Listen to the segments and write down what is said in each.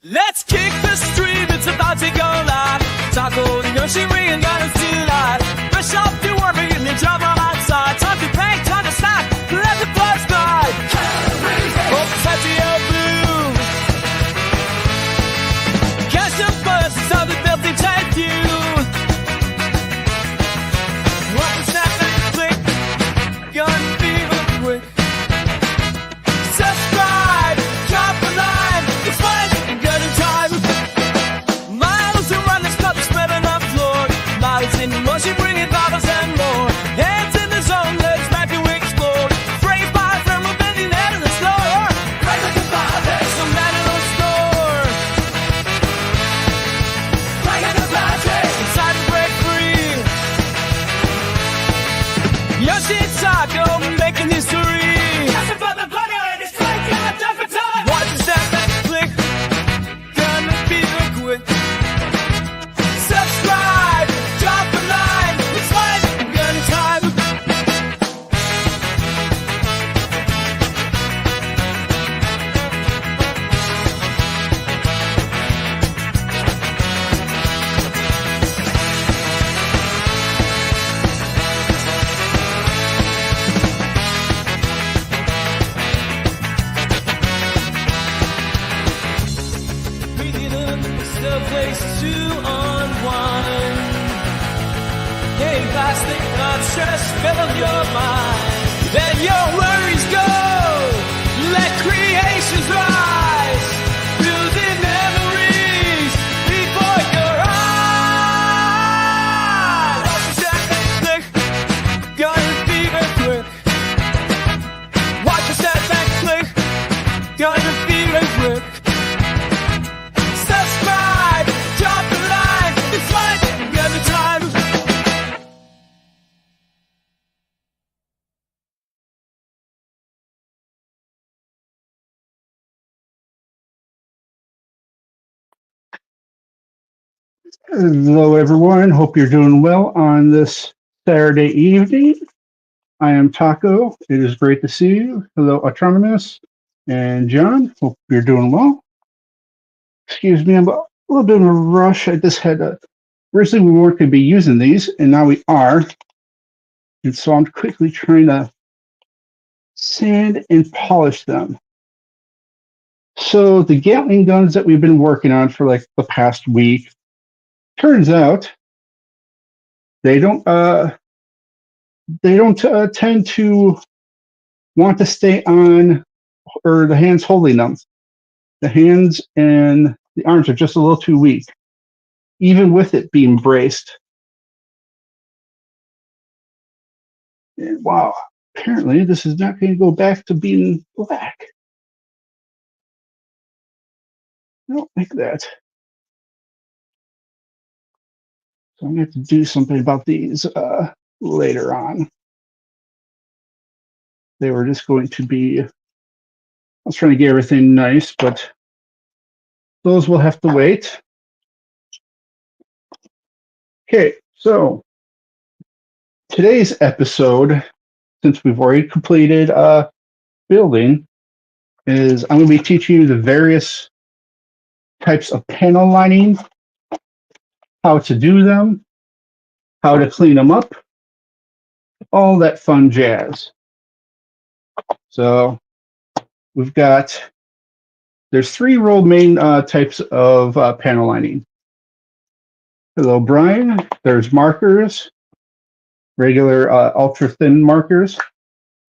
Let's kick the street, it's about to go live. Taco, Yoshi, we ain't got us too live. Brush off your work, and you jump on outside. Time to paint, time to snack, let the buzz glide. Hope it's happy your blue. Catch the buzz, it's how the building take you. What the snap and click, gun fever quick. Subscribe, drop a line, it's fun. In motion, bringing bottles and more. Hands in the zone, let's back to explore. Free by from a bending out of the floor. Right at the bar, there's some man in the store. Right at the bar, it's time to break free. Yoshi Taco making history. Just about the bloody and it's like you're not done for time. Watch the step back, click. Gonna be real quick. Subscribe. Drop a line, it's fun, gun time. We didn't still place to unwind. Hey, plastic, not stress, fill up your mind. Let your worries go. Let creations rise. Building memories before your eyes. Watch your step back, click. Gonna be real quick. Watch your step back, click. Gonna be real quick. Subscribe, drop the line. It's fun, got the time. Hello, everyone. Hope you're doing well on this Saturday evening. I am Taco. It is great to see you. Hello, Autonomous and John. Hope you're doing well. Excuse me, I'm a little bit of a rush. I just had a. Originally, we weren't going to be using these, and now we are. And so I'm quickly trying to sand and polish them. So the Gatling guns that we've been working on for like the past week, turns out they don't tend to want to stay on, or the hands holding them. The hands and the arms are just a little too weak, even with it being braced. And wow, apparently this is not going to go back to being black. I don't like that. So I'm going to have to do something about these later on. They were just going to be, I was trying to get everything nice, but those will have to wait. Okay, so today's episode, since we've already completed building, is I'm going to be teaching you the various types of panel lining, how to do them, how to clean them up, all that fun jazz. So we've got, there's three real main types of panel lining. Hello, Brian. There's markers, regular ultra thin markers.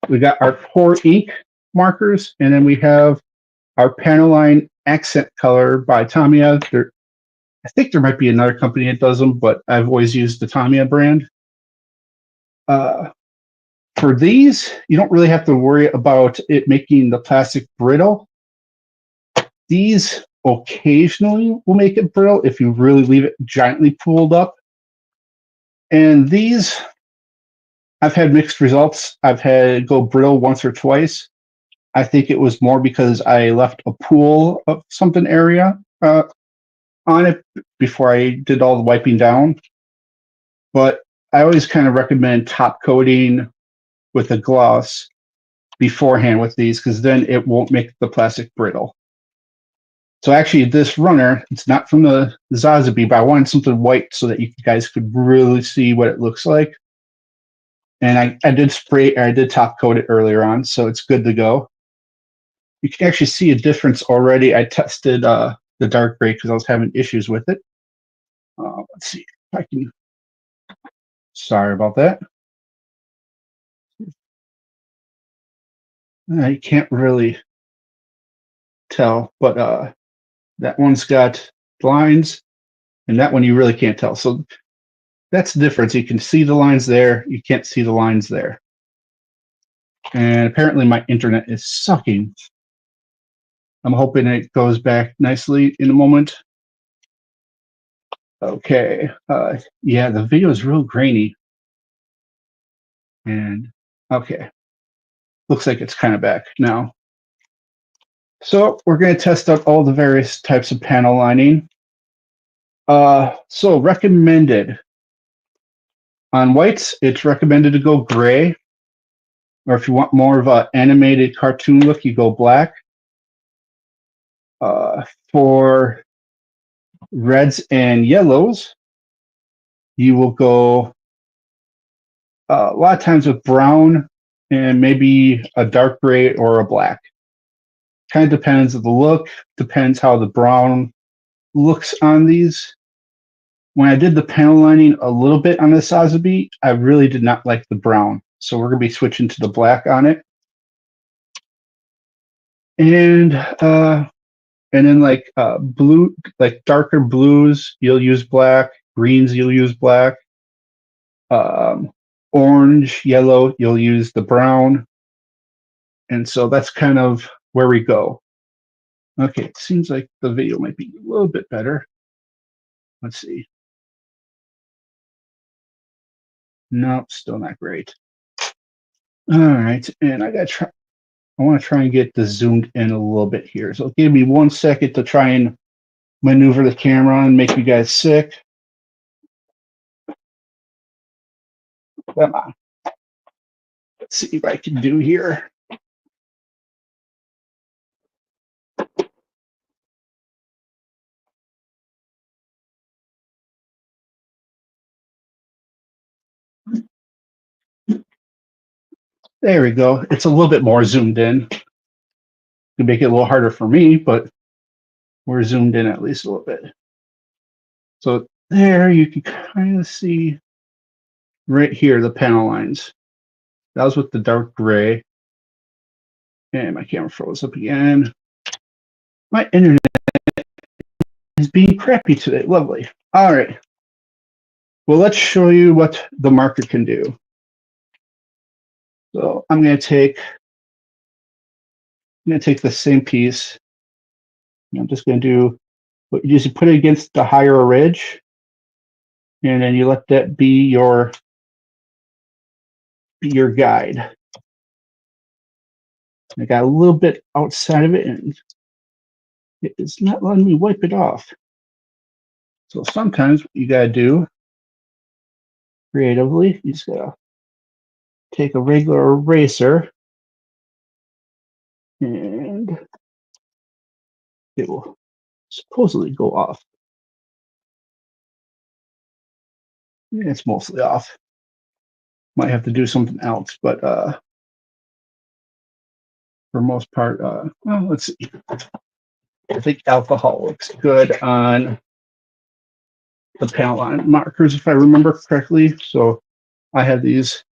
We got our pour ink markers, and then we have our panel line accent color by Tamiya. I think there might be another company that does them, but I've always used the Tamiya brand. For these, you don't really have to worry about it making the plastic brittle. These occasionally will make it brittle if you really leave it giantly pooled up. And these, I've had mixed results. I've had it go brittle once or twice. I think it was more because I left a pool of something area on it before I did all the wiping down. But I always kind of recommend top coating with a gloss beforehand with these, because then it won't make the plastic brittle. So actually, this runner, it's not from the Sazabi, but I wanted something white so that you guys could really see what it looks like. And I did I did top coat it earlier on, so it's good to go. You can actually see a difference already. I tested the dark gray because I was having issues with it. Let's see if I can. Sorry about that. I can't really tell, but that one's got lines, and that one you really can't tell. So that's the difference. You can see the lines there. You can't see the lines there. And apparently my internet is sucking. I'm hoping it goes back nicely in a moment. Okay. Yeah, the video is real grainy. And okay. Looks like it's kind of back now. So we're going to test out all the various types of panel lining. So recommended. On whites, it's recommended to go gray. Or if you want more of an animated cartoon look, you go black. For reds and yellows, you will go a lot of times with brown and maybe a dark gray or a black. Kind of depends on the look, depends how the brown looks on these. When I did the panel lining a little bit on the Sazabi, I really did not like the brown. So we're going to be switching to the black on it. And then like blue, like darker blues, you'll use black. Greens, you'll use black. Orange, yellow, you'll use the brown. And so that's kind of where we go. Okay, it seems like the video might be a little bit better. Let's see. No, still not great. All right, and I want to try and get this zoomed in a little bit here. So give me 1 second to try and maneuver the camera and make you guys sick. Come on. Let's see if I can do here. There we go. It's a little bit more zoomed in. Could make it a little harder for me, but we're zoomed in at least a little bit. So there you can kind of see right here the panel lines. That was with the dark gray. And my camera froze up again. My internet is being crappy today. Lovely. All right. Well, let's show you what the marker can do. So I'm going to take the same piece. And I'm just going to do what you just put it against the higher ridge, and then you let that be your guide. I got a little bit outside of it, and it is not letting me wipe it off. So sometimes what you got to do creatively, you just got to take a regular eraser, and it will supposedly go off. Yeah, it's mostly off. Might have to do something else, but for most part, well, let's see. I think alcohol looks good on the panel line markers, if I remember correctly. So I have these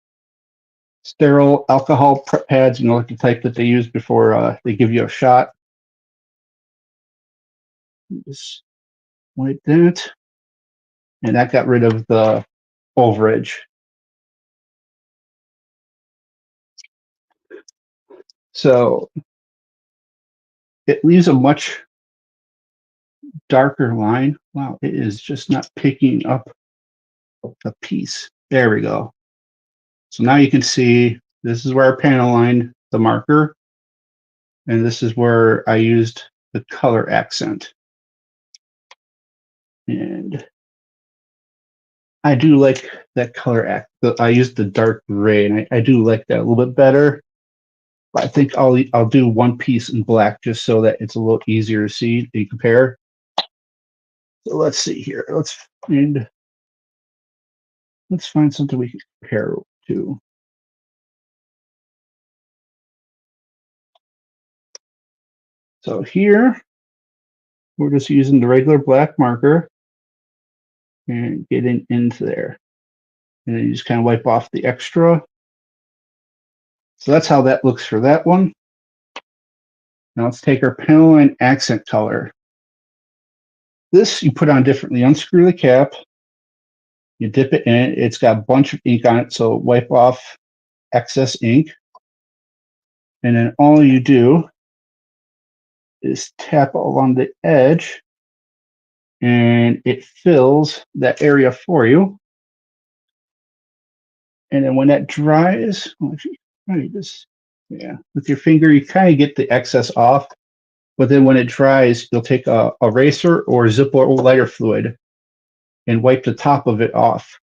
sterile alcohol prep pads, you know, like the type that they use before they give you a shot. Just like that. And that got rid of the overage. So it leaves a much darker line. Wow, it is just not picking up the piece. There we go. So now you can see this is where I panel lined the marker, and this is where I used the color accent. And I do like that color I used the dark gray, and I do like that a little bit better. I think I'll do one piece in black just so that it's a little easier to see and compare. So let's see here. Let's find something we can compare to. So here we're just using the regular black marker and getting into there. And then you just kind of wipe off the extra. So that's how that looks for that one. Now let's take our panel line accent color. This you put on differently. Unscrew the cap. You dip it in. It's got a bunch of ink on it, so wipe off excess ink. And then all you do is tap along the edge, and it fills that area for you. And then when that dries, with your finger, you kind of get the excess off. But then when it dries, you'll take a eraser or Zippo lighter fluid and wipe the top of it off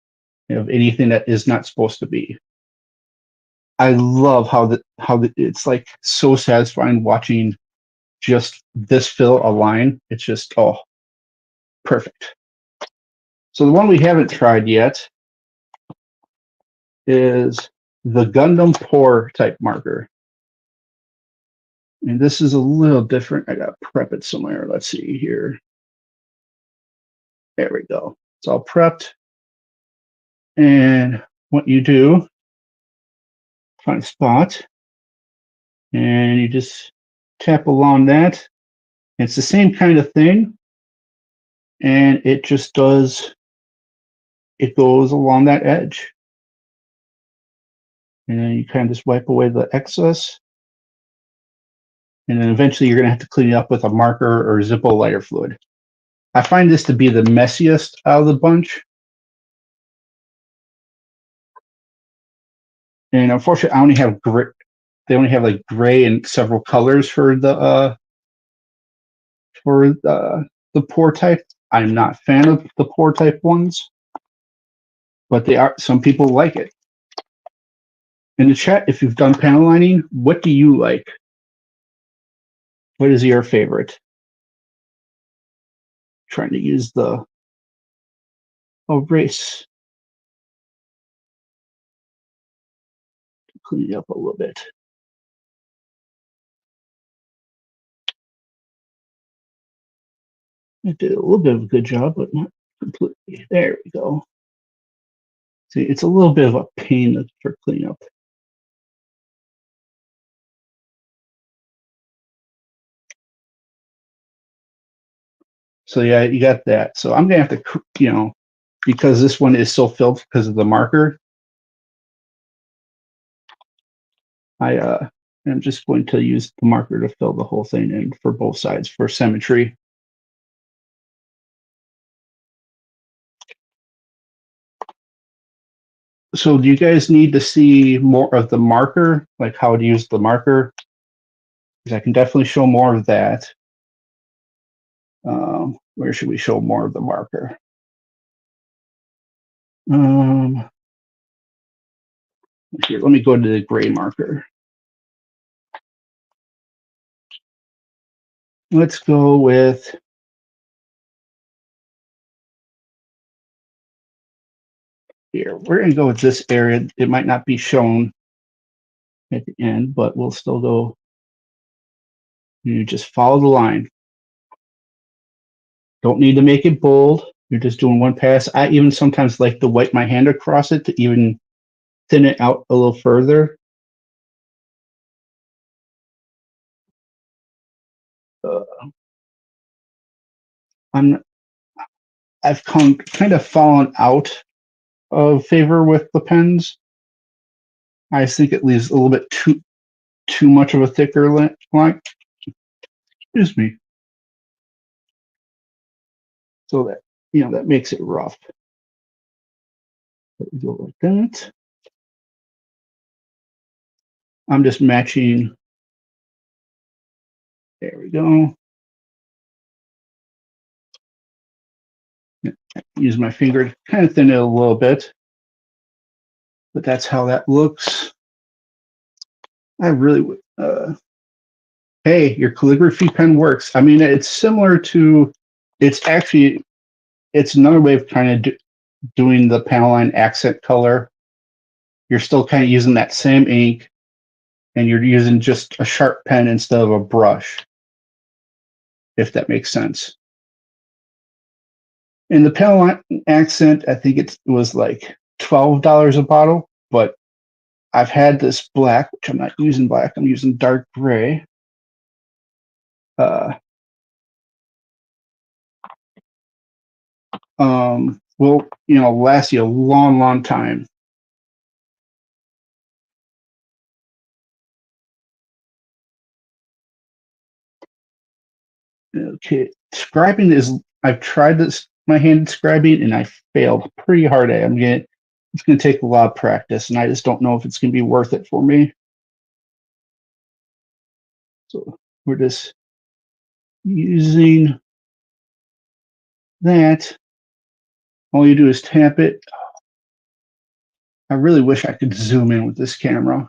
of anything that is not supposed to be. I love how it's like so satisfying watching just this fill a line. It's just perfect. So the one we haven't tried yet is the Gundam pour type marker. And this is a little different. I gotta prep it somewhere. Let's see here. There we go. It's all prepped. And what you do, find a spot, and you just tap along that. It's the same kind of thing. And it just goes along that edge. And then you kind of just wipe away the excess. And then eventually you're going to have to clean it up with a marker or Zippo lighter fluid. I find this to be the messiest out of the bunch. And unfortunately, I only have gray. They only have like gray and several colors for the pour type. I'm not a fan of the pour type ones, but some people like it. In the chat, if you've done panel lining, what do you like? What is your favorite? Trying to use the erase to clean it up a little bit. I did a little bit of a good job, but not completely. There we go. See, it's a little bit of a pain for cleanup. So yeah, you got that. So I'm gonna have to, because this one is so filled because of the marker, I'm just going to use the marker to fill the whole thing in for both sides for symmetry. So do you guys need to see more of the marker, like how to use the marker? Because I can definitely show more of that. Where should we show more of the marker? Here, let me go to the gray marker. Let's go with here. We're going to go with this area. It might not be shown at the end, but we'll still go. You just follow the line. Don't need to make it bold. You're just doing one pass. I even sometimes like to wipe my hand across it to even thin it out a little further. I've kind of fallen out of favor with the pens. I think it leaves a little bit too much of a thicker line. Excuse me. So that that makes it rough. Go like that. I'm just matching. There we go. Use my finger to kind of thin it a little bit. But that's how that looks. I really Hey, your calligraphy pen works. I mean, it's similar to, it's another way of kind of doing the panel line accent color. You're still kind of using that same ink, and you're using just a sharp pen instead of a brush, if that makes sense. And the panel line accent, I think it was like $12 a bottle, but I've had this black, which I'm not using black, I'm using dark gray. Will, last you a long, long time. Okay, scribing is, I've tried this, my hand scribing, and I failed pretty hard at it. It's going to take a lot of practice, and I just don't know if it's going to be worth it for me. So we're just using that. All you do is tap it. I really wish I could zoom in with this camera.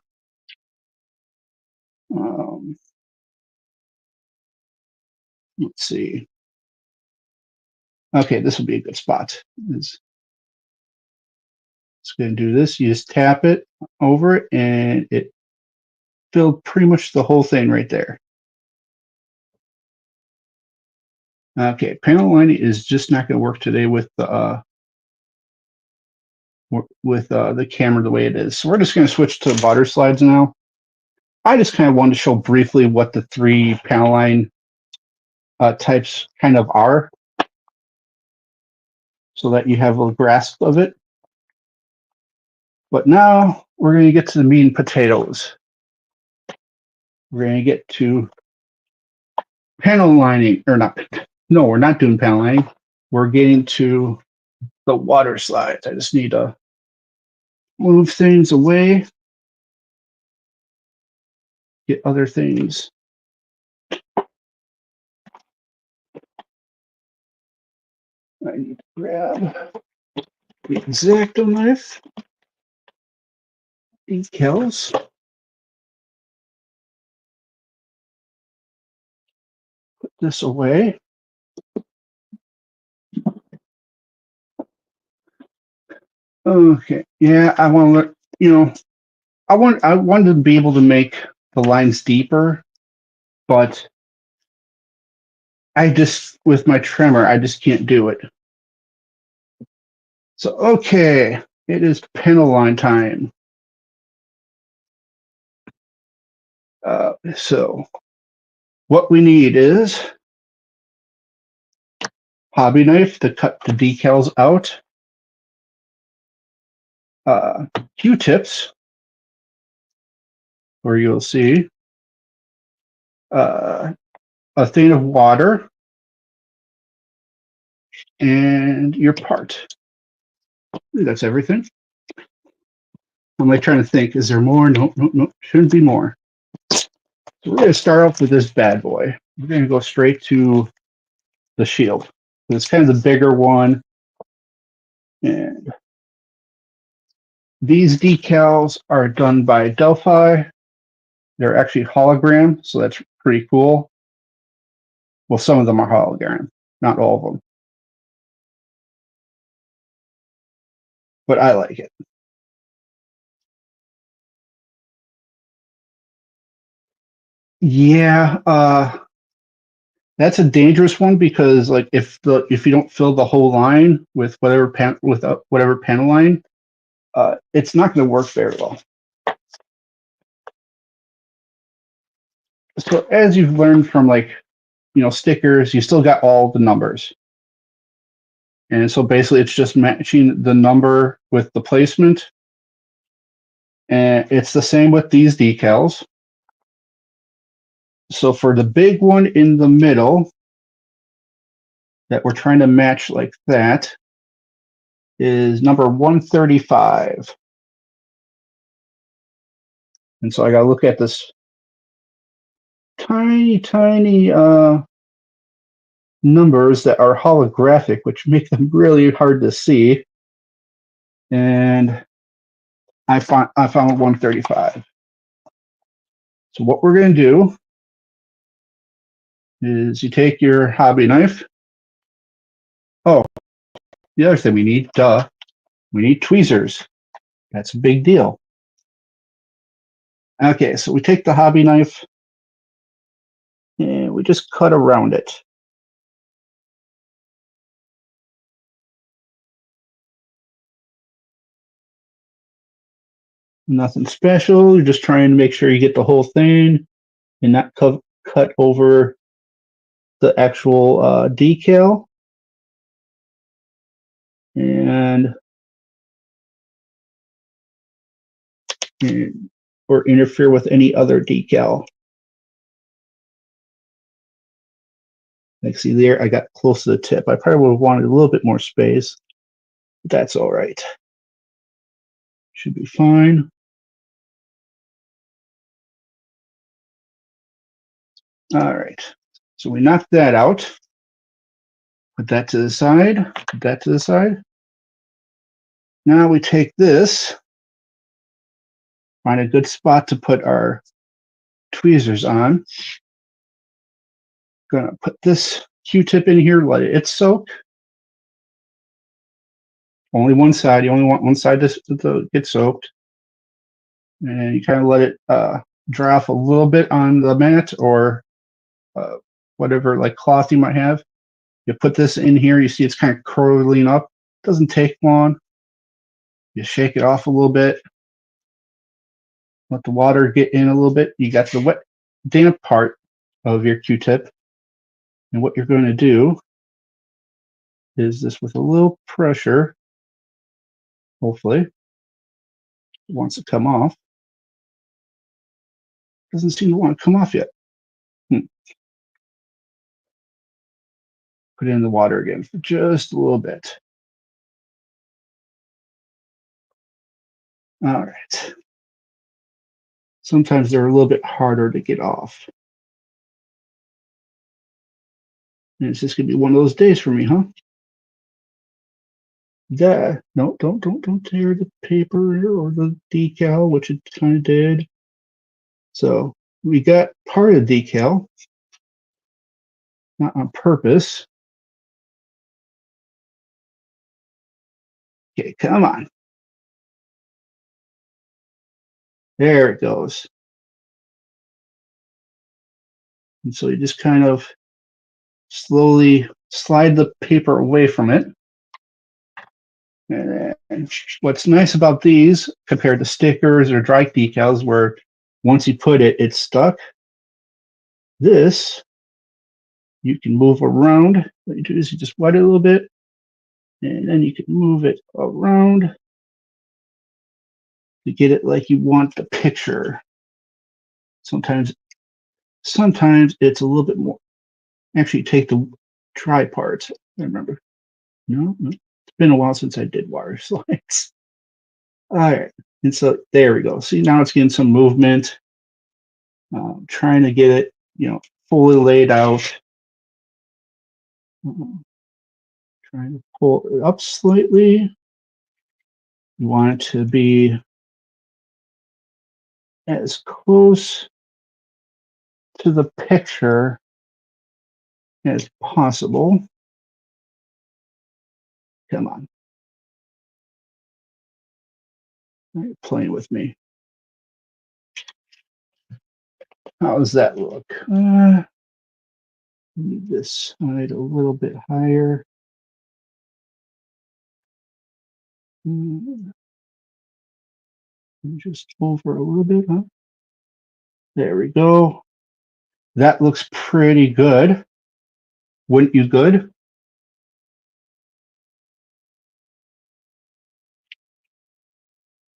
Let's see. Okay, this will be a good spot. It's going to do this. You just tap it over it, and it filled pretty much the whole thing right there. Okay, panel lining is just not going to work today with the camera the way it is. So we're just going to switch to water slides now. I just kind of wanted to show briefly what the three panel line types kind of are, so that you have a grasp of it. But now we're going to get to the meat and potatoes. We're going to get to panel lining, or not. No, we're not doing panel lining. We're getting to the water slides. I just need to move things away, get other things. I need to grab the X-Acto knife, decals. Put this away. Okay, yeah, I want to, I wanted to be able to make the lines deeper, but with my trimmer, I just can't do it. So, okay, it is panel line time. So what we need is hobby knife to cut the decals out, Q-tips, where you'll see a thing of water, and your part. That's everything. I'm like trying to think, is there more? No, shouldn't be more. So we're going to start off with this bad boy. We're going to go straight to the shield. It's kind of the bigger one. And these decals are done by Dspiae. They're actually hologram, so that's pretty cool. Well, some of them are hologram, not all of them. But I like it. Yeah, that's a dangerous one, because like if you don't fill the whole line with whatever panel line, it's not going to work very well. So as you've learned from stickers, you still got all the numbers. And so basically it's just matching the number with the placement. And it's the same with these decals. So for the big one in the middle that we're trying to match like that is number 135. And so I got to look at this tiny, tiny numbers that are holographic, which make them really hard to see. And I found 135. So what we're going to do is you take your hobby knife. Oh, the other thing we need, we need tweezers. That's a big deal. Okay, so we take the hobby knife and we just cut around it. Nothing special. You're just trying to make sure you get the whole thing and not cut over the actual decal. And or interfere with any other decal. Like, see there, I got close to the tip. I probably would have wanted a little bit more space, but that's all right. Should be fine. All right, so we knocked that out. Put that to the side, put that to the side. Now we take this, find a good spot to put our tweezers on. Gonna put this Q-tip in here, let it soak. Only one side, you only want one side to get soaked. And you kind of let it dry off a little bit on the mat or whatever like cloth you might have. You put this in here, you see it's kind of curling up. Doesn't take long. You shake it off a little bit. Let the water get in a little bit. You got the wet, damp part of your Q-tip. And what you're going to do is this with a little pressure, hopefully, it wants to come off. Doesn't seem to want to come off yet. Put it in the water again for just a little bit. All right. Sometimes they're a little bit harder to get off. And it's just gonna be one of those days for me, huh? Yeah. No, don't tear the paper or the decal, which it kind of did. So we got part of the decal, not on purpose. Okay, come on. There it goes. And so you just kind of slowly slide the paper away from it. And what's nice about these compared to stickers or dry decals where once you put it, it's stuck. This, you can move around. What you do is you just wet it a little bit, and then you can move it around to get it like you want the picture. Sometimes it's a little bit more. Actually, take the dry parts. I remember. No, it's been a while since I did water slides. All right, and so there we go. See, now it's getting some movement. Trying to get it, fully laid out. Trying to pull it up slightly. You want it to be as close to the picture as possible. Come on. You're playing with me. How does that look? Need this side a little bit higher. Just over a little bit, huh? There we go. That looks pretty good. Wouldn't you good?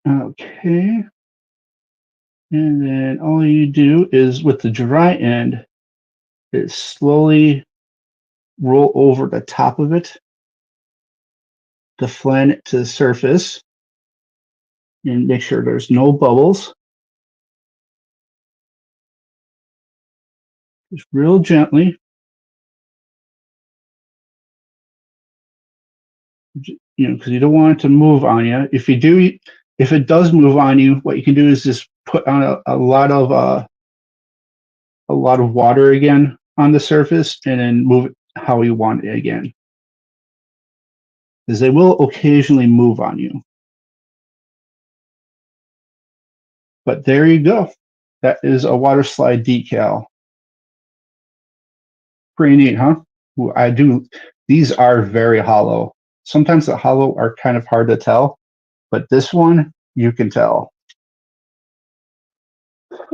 Okay. And then all you do is with the dry end is slowly roll over the top of it to flatten it to the surface and make sure there's no bubbles. Just real gently. Because you don't want it to move on you. If it does move on you, what you can do is just put on a lot of a lot of water again on the surface and then move it how you want it again. Because they will occasionally move on you. But there you go. That is a water slide decal. Pretty neat, huh? Ooh, I do. These are very hollow. Sometimes the hollow are kind of hard to tell, but this one you can tell.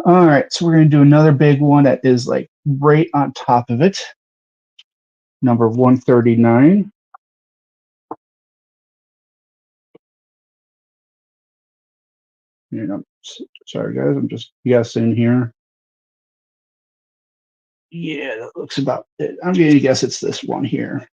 All right, so we're going to do another big one that is like right on top of it. Number 139. And I'm sorry, guys, I'm just guessing here. Yeah, that looks about it. I'm going to guess it's this one here.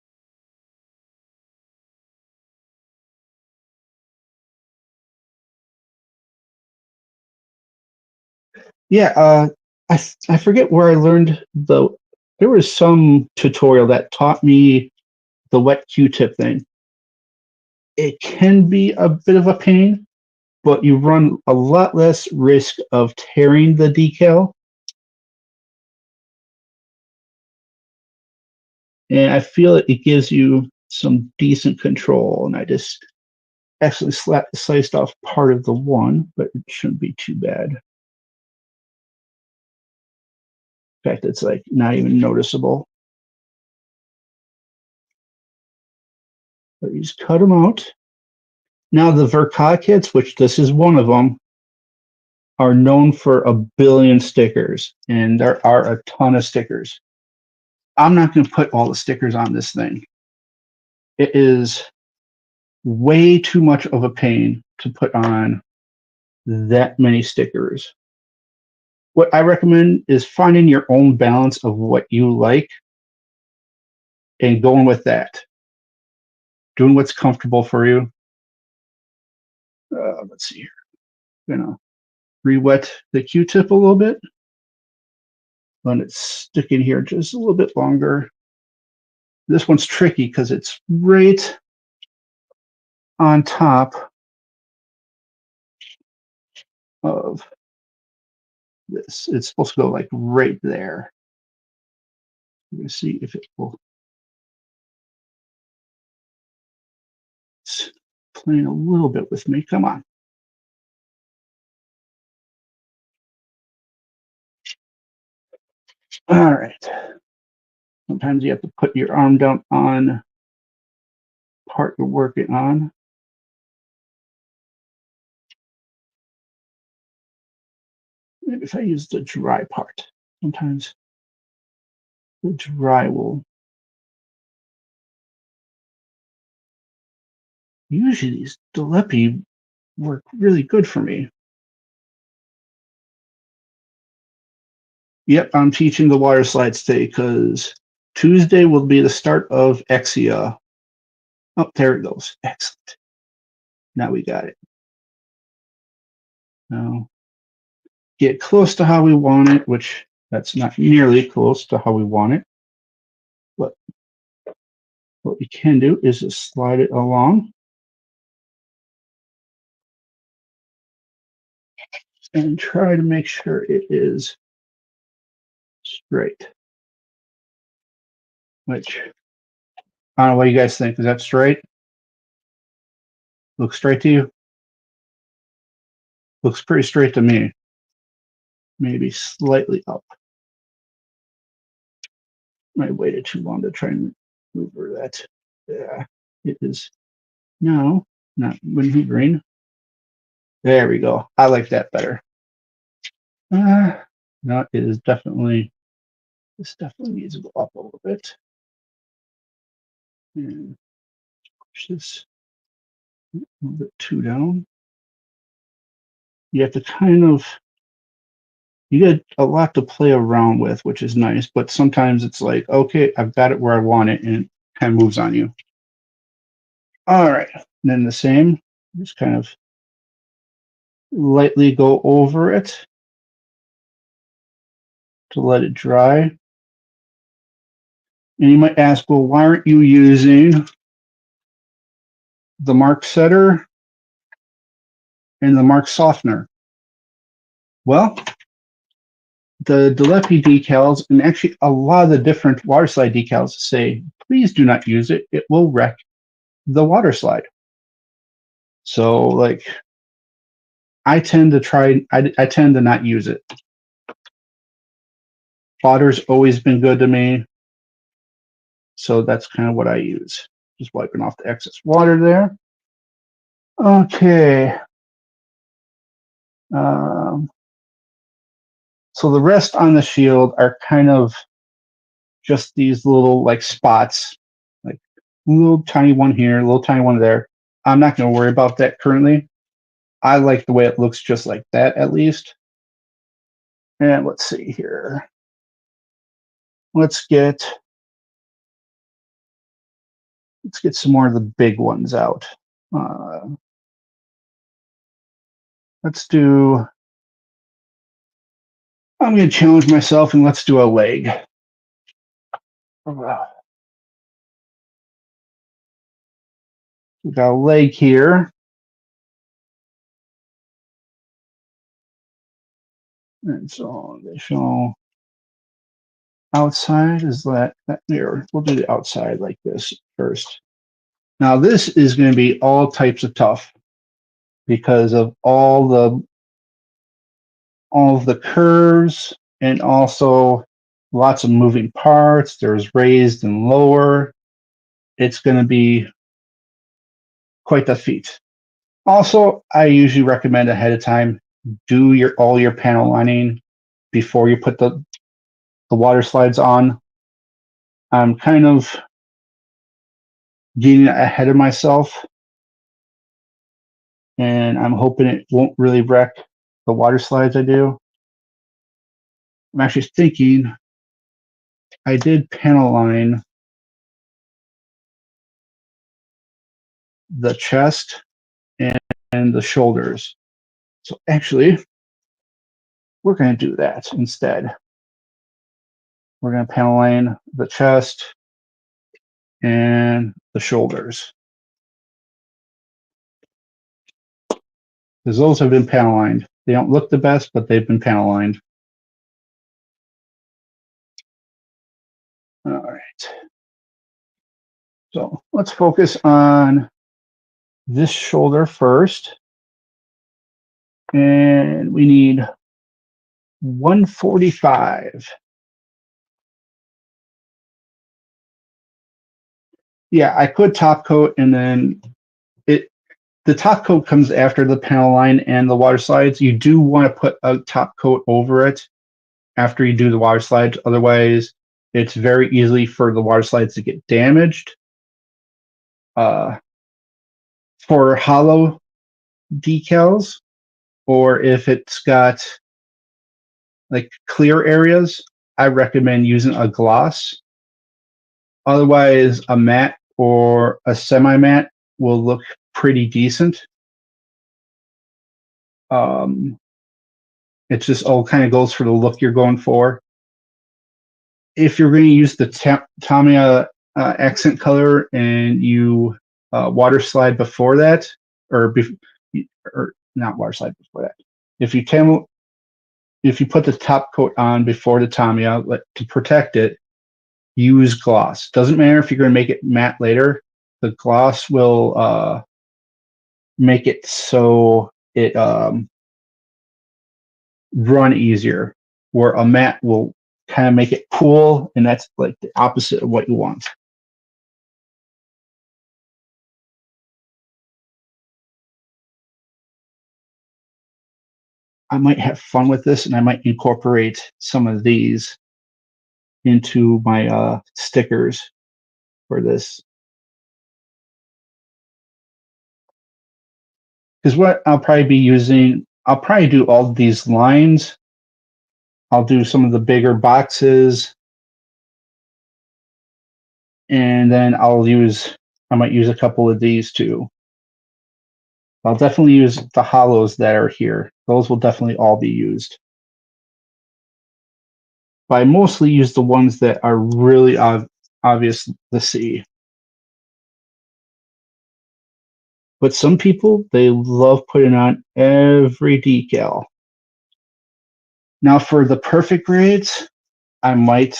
Yeah, I forget where I learned there was some tutorial that taught me the wet Q-tip thing. It can be a bit of a pain, but you run a lot less risk of tearing the decal. And I feel it gives you some decent control. And I just actually sliced off part of the one, but it shouldn't be too bad. In fact, it's like not even noticeable. But you just cut them out. Now the Verka kits, which this is one of them, are known for a billion stickers, and there are a ton of stickers. I'm not going to put all the stickers on this thing. It is way too much of a pain to put on that many stickers. What I recommend is finding your own balance of what you like and going with that. Doing what's comfortable for you. Let's see here. I'm going to re-wet the Q-tip a little bit. Let it stick in here just a little bit longer. This one's tricky because it's right on top of this. It's supposed to go like right there. I'm going to see if it will. It's playing a little bit with me. Come on. All right. Sometimes you have to put your arm down on part you're working on. Maybe if I use the dry part, sometimes the dry will. Usually these Dspiae work really good for me. Yep, I'm teaching the water slides today because Tuesday will be the start of Exia. Oh, there it goes. Excellent. Now we got it. Now get close to how we want it, which that's not nearly close to how we want it. But what we can do is just slide it along and try to make sure it is straight. Which, I don't know what you guys think. Is that straight? Looks straight to you? Looks pretty straight to me. Maybe slightly up. I waited too long to try and maneuver that. Yeah, it is now not maneuvering. There we go. I like that better. No, it is definitely, this definitely needs to go up a little bit. And push this a little bit too down. You have to kind of, you get a lot to play around with, which is nice, but sometimes it's like, okay, I've got it where I want it, and it kind of moves on you. All right, and then the same, just kind of lightly go over it to let it dry. And you might ask, well, why aren't you using the mark setter and the mark softener? Well, the Dspiae decals, and actually a lot of the different water slide decals say, please do not use it. It will wreck the water slide. So like, I tend to not use it. Water's always been good to me. So that's kind of what I use. Just wiping off the excess water there. Okay. So the rest on the shield are kind of just these little like spots, like little tiny one here, little tiny one there. I'm not going to worry about that currently. I like the way it looks just like that, at least. And let's see here. Let's get some more of the big ones out. Let's do. I'm going to challenge myself and let's do a leg. We got a leg here. And so they show outside is that here. We'll do the outside like this first. Now this is going to be all types of tough because of all of the curves and also lots of moving parts. There's raised and lower. It's going to be quite the feat. Also, I usually recommend ahead of time, do all your panel lining before you put the water slides on. I'm kind of getting ahead of myself, and I'm hoping it won't really wreck the water slides I do. I'm actually thinking I did panel line the chest and the shoulders. So actually, we're going to do that instead. We're going to panel line the chest and the shoulders. Because those have been panel lined. They don't look the best, but they've been panel lined. All right. So let's focus on this shoulder first. And we need 145. Yeah, I could top coat and then the top coat comes after the panel line and the water slides. You do want to put a top coat over it after you do the water slides. Otherwise, it's very easy for the water slides to get damaged. For hollow decals, or if it's got like clear areas, I recommend using a gloss. Otherwise, a matte or a semi-matte will look pretty decent. It just all kind of goes for the look you're going for. If you're going to use the Tamiya accent color and you water slide before that, or not water slide before that, if you put the top coat on before the Tamiya to protect it, use gloss. Doesn't matter if you're going to make it matte later. The gloss will make it so it run easier, where a matte will kind of make it cool, and that's like the opposite of what you want. I might have fun with this, and I might incorporate some of these into my stickers for this. Because what I'll probably be using, I'll probably do all these lines. I'll do some of the bigger boxes, and then I might use a couple of these too. I'll definitely use the hollows that are here. Those will definitely all be used. But I mostly use the ones that are really obvious to see. But some people, they love putting on every decal. Now for the perfect grades, I might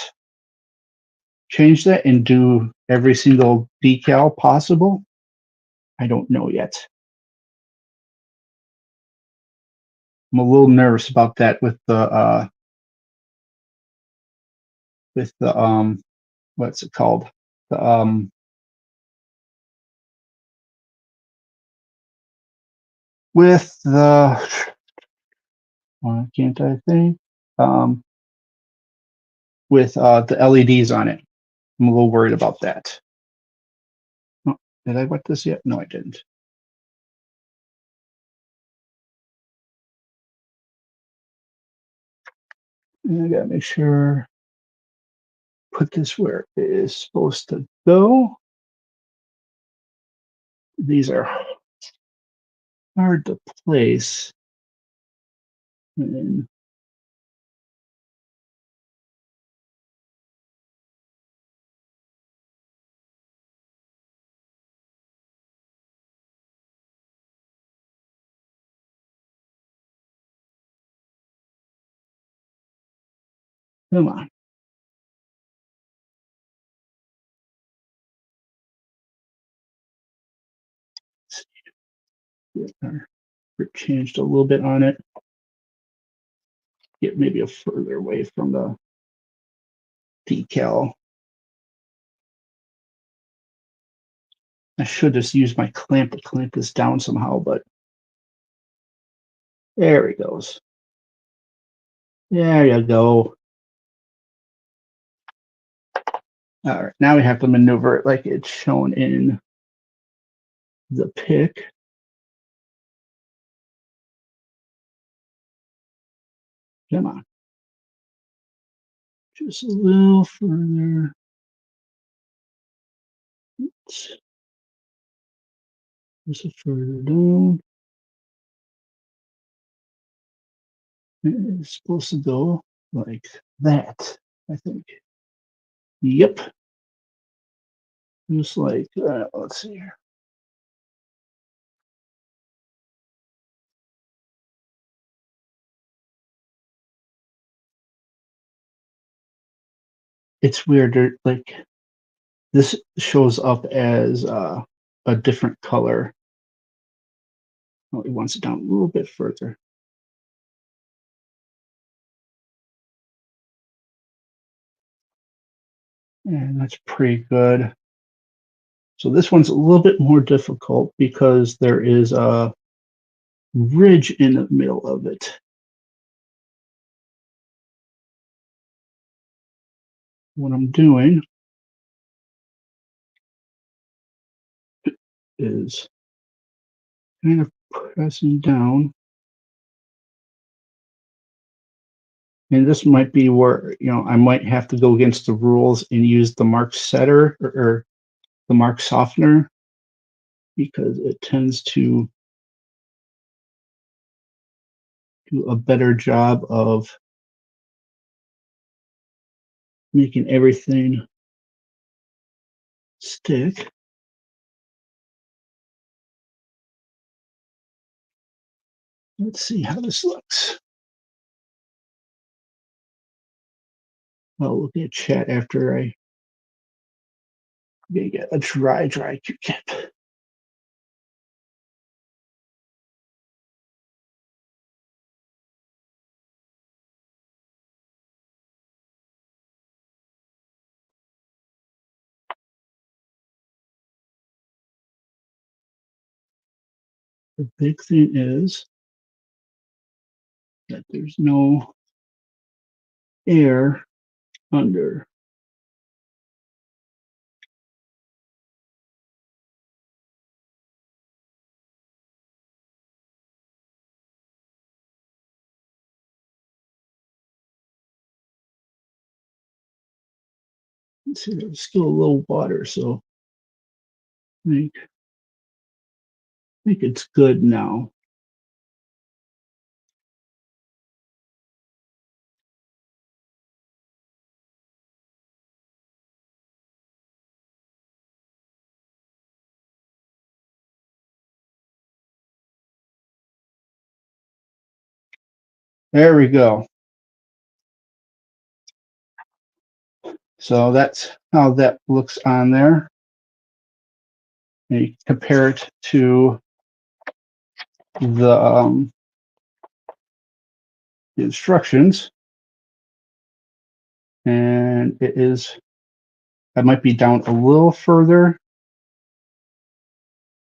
change that and do every single decal possible. I don't know yet. I'm a little nervous about that with the what's it called? The with the why can't I think? With the LEDs on it. I'm a little worried about that. Oh, did I wet this yet? No, I didn't. And I gotta make sure put this where it is supposed to go. These are hard to place. And come on. Changed a little bit on it. Get maybe a further away from the decal. I should just use my clamp to clamp this down somehow, but there he goes. There you go. All right, now we have to maneuver it like it's shown in the pic. Come on. Just a little further. Just a further down. It's supposed to go like that, I think. Yep. Just like, let's see here. It's weird. Like, this shows up as a different color. Oh, he wants it down a little bit further. And that's pretty good. So this one's a little bit more difficult because there is a ridge in the middle of it. What I'm doing is kind of pressing down. And this might be where, I might have to go against the rules and use the mark setter or the mark softener because it tends to do a better job of making everything stick. Let's see how this looks. I'll look at chat after I get a dry Q-tip. The big thing is that there's no air under. Let's see, there's still a little water, so I think it's good now. There we go. So that's how that looks on there. And you compare it to the instructions, and it is, I might be down a little further,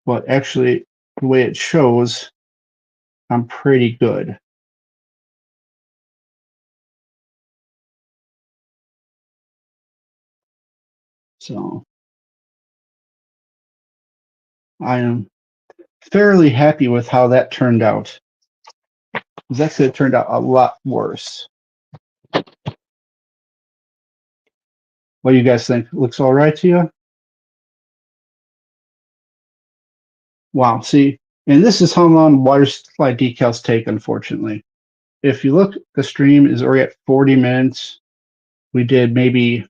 but actually the way it shows, I'm pretty good. So I am fairly happy with how that turned out. Because that could have turned out a lot worse. What do you guys think? Looks all right to you? Wow, see, and this is how long water slide decals take, unfortunately. If you look, the stream is already at 40 minutes. We did maybe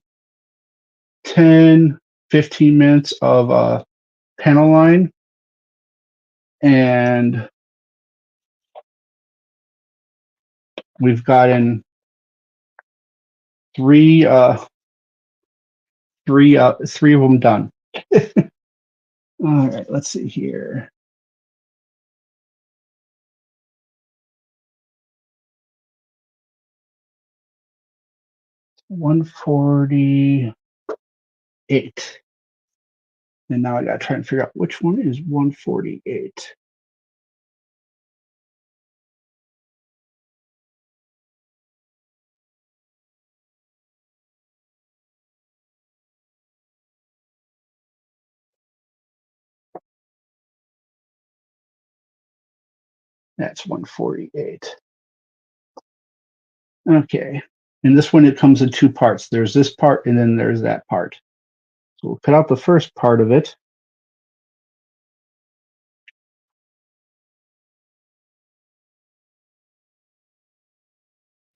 10, 15 minutes of panel line. And we've gotten three of them done. All right, let's see here. $148. And now I gotta try and figure out which one is 148. That's 148. Okay. And this one, it comes in two parts. There's this part and then there's that part. So we'll cut out the first part of it.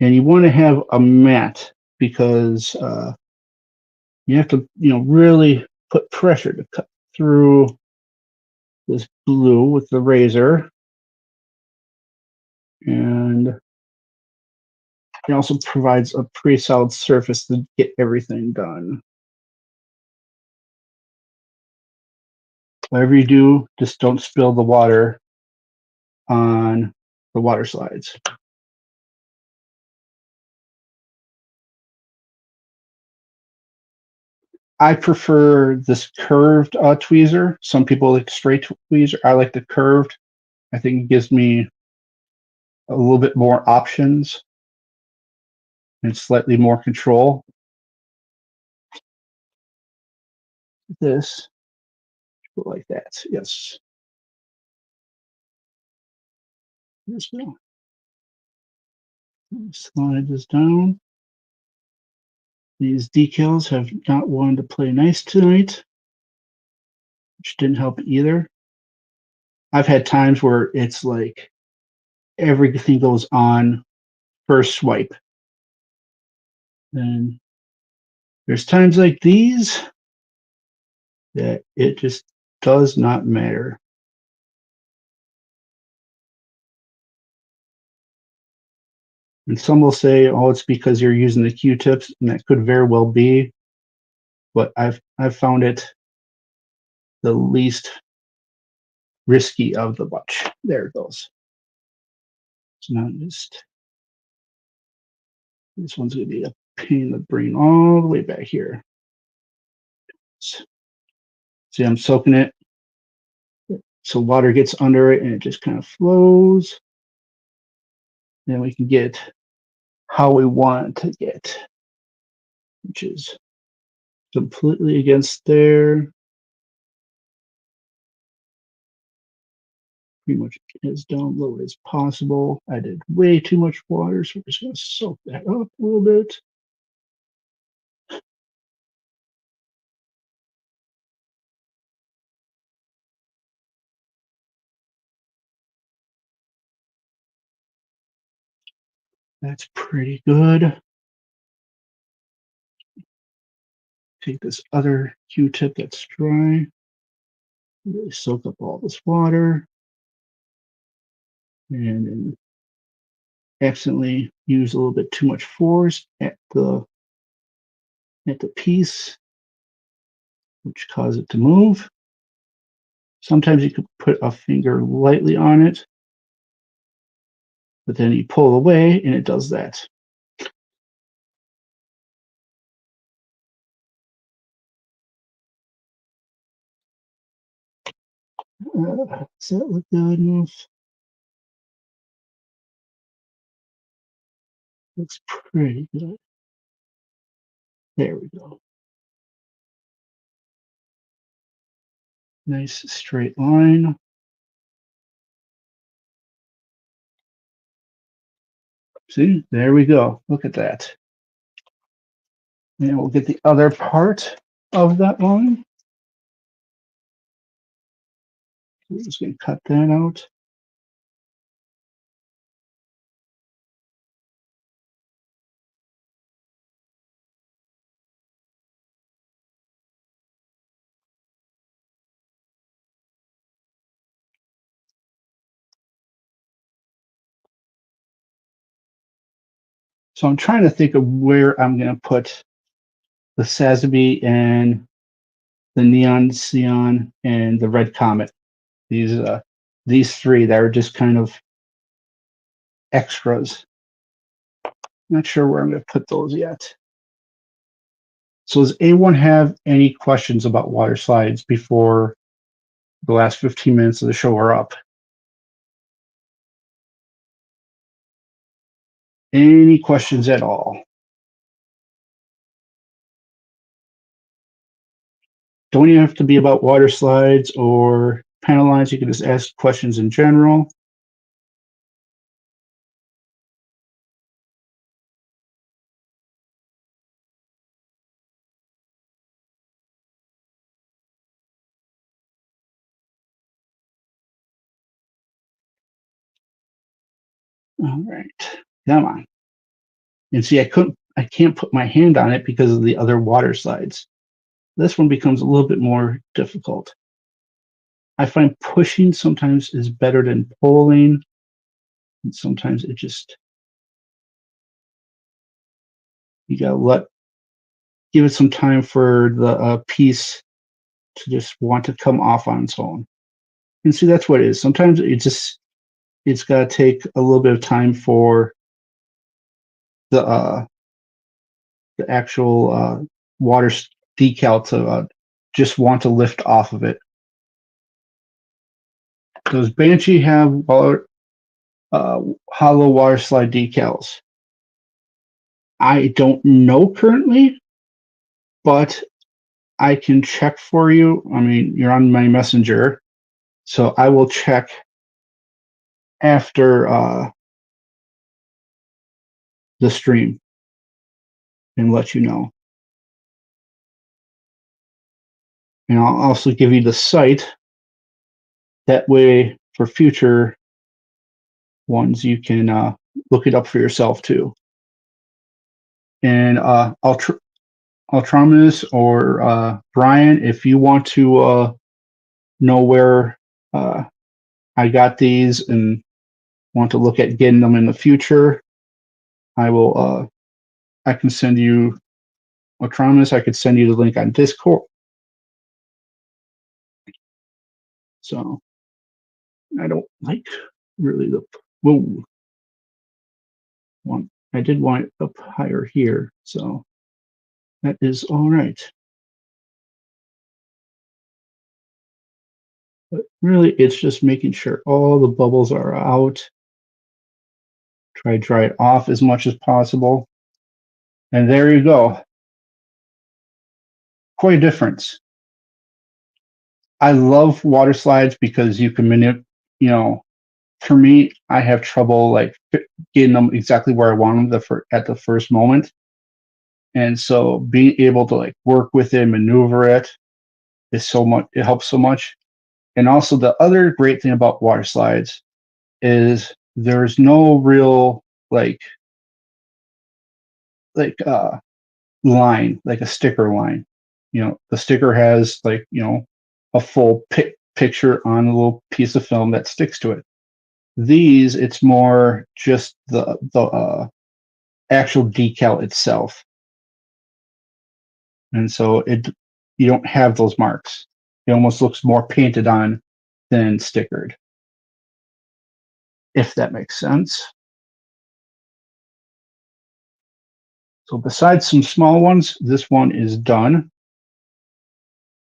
And you want to have a mat because you have to, really put pressure to cut through this blue with the razor. And it also provides a pretty solid surface to get everything done. Whatever you do, just don't spill the water on the water slides. I prefer this curved tweezer. Some people like straight tweezer. I like the curved. I think it gives me a little bit more options and slightly more control. This, like that, yes. This will slide this down. These decals have not wanted to play nice tonight, which didn't help either. I've had times where it's like everything goes on first swipe. And there's times like these that it just does not matter. And some will say, oh, it's because you're using the Q-tips, and that could very well be. But I've found it the least risky of the bunch. There it goes. It's not just, this one's gonna be a pain in the brain all the way back here. See, I'm soaking it so water gets under it and it just kind of flows. Then we can get how we want it to get, which is completely against there. Pretty much as down low as possible. I did way too much water, so we're just going to soak that up a little bit. That's pretty good. Take this other Q-tip that's dry, really soak up all this water, and then accidentally use a little bit too much force at the at the piece, which causes it to move. Sometimes you could put a finger lightly on it, but then you pull away and it does that. Does that look good enough? Looks pretty good. There we go. Nice straight line. See, there we go. Look at that. And we'll get the other part of that line. We're just going to cut that out. So I'm trying to think of where I'm going to put the Sazabi and the Neon Cyan and the Red Comet. These three that are just kind of extras. Not sure where I'm going to put those yet. So does anyone have any questions about water slides before the last 15 minutes of the show are up? Any questions at all? Don't even have to be about water slides or panel lines. You can just ask questions in general. All right, come on. And see, I can't put my hand on it because of the other water slides. This one becomes a little bit more difficult. I find pushing sometimes is better than pulling. And sometimes it just, you gotta give it some time for the piece to just want to come off on its own. And see, that's what it is. Sometimes it's got to take a little bit of time for the actual water decal to just want to lift off of it. Does Banshee have hollow water slide decals? I don't know currently, but I can check for you. I mean, you're on my messenger, so I will check after the stream and let you know. And I'll also give you the site. That way, for future ones, you can look it up for yourself too. And Ultramus or Brian, if you want to know where I got these and want to look at getting them in the future, I will. I can send you Ultramus. I could send you the link on Discord. So I don't like really the whoa one. I did want it up higher here, so that is all right. But really, it's just making sure all the bubbles are out. Try to dry it off as much as possible. And there you go. Quite a difference. I love water slides because you can manipulate, for me, I have trouble like getting them exactly where I want them at the first moment. And so being able to like work with it, maneuver it is so much, it helps so much. And also the other great thing about water slides is there's no real like line, like a sticker line. The sticker has like, a full picture on a little piece of film that sticks to it. These, it's more just the actual decal itself. and so you don't have those marks. It almost looks more painted on than stickered, if that makes sense. So besides some small ones, this one is done,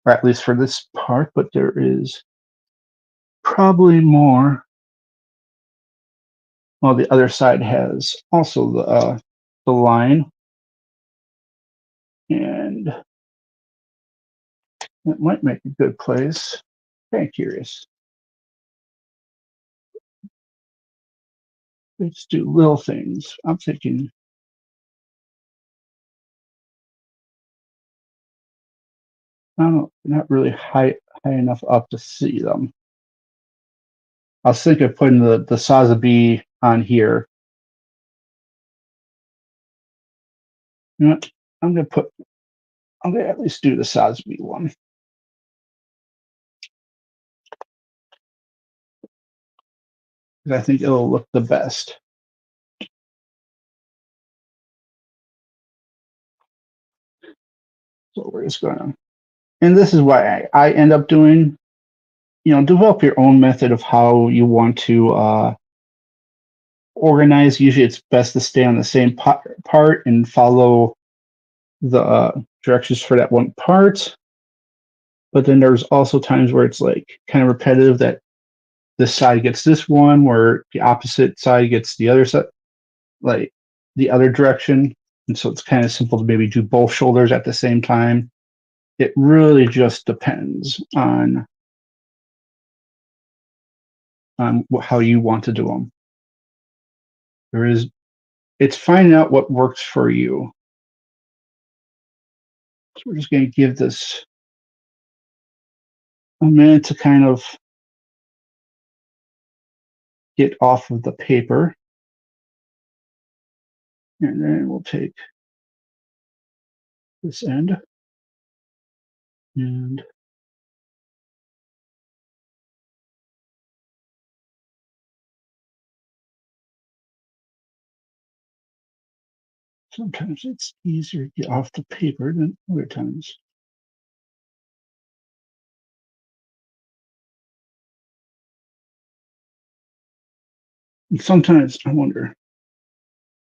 or at least for this part, but there is probably more. Well, the other side has also the line, and it might make a good place. Very curious. Let's do little things. I'm thinking, I don't know, not really high enough up to see them. I was thinking of putting the Sazabi on here. You know what? I'm gonna at least do the Sazabi one. Because I think it'll look the best. So we're just gonna, and this is why I end up doing, develop your own method of how you want to organize. Usually it's best to stay on the same part and follow the directions for that one part. But then there's also times where it's like kind of repetitive, that this side gets this one, where the opposite side gets the other side, like the other direction. And so it's kind of simple to maybe do both shoulders at the same time. It really just depends on how you want to do them. It's finding out what works for you. So we're just going to give this a minute to kind of get off of the paper. And then we'll take this end and sometimes it's easier to get off the paper than other times. And sometimes I wonder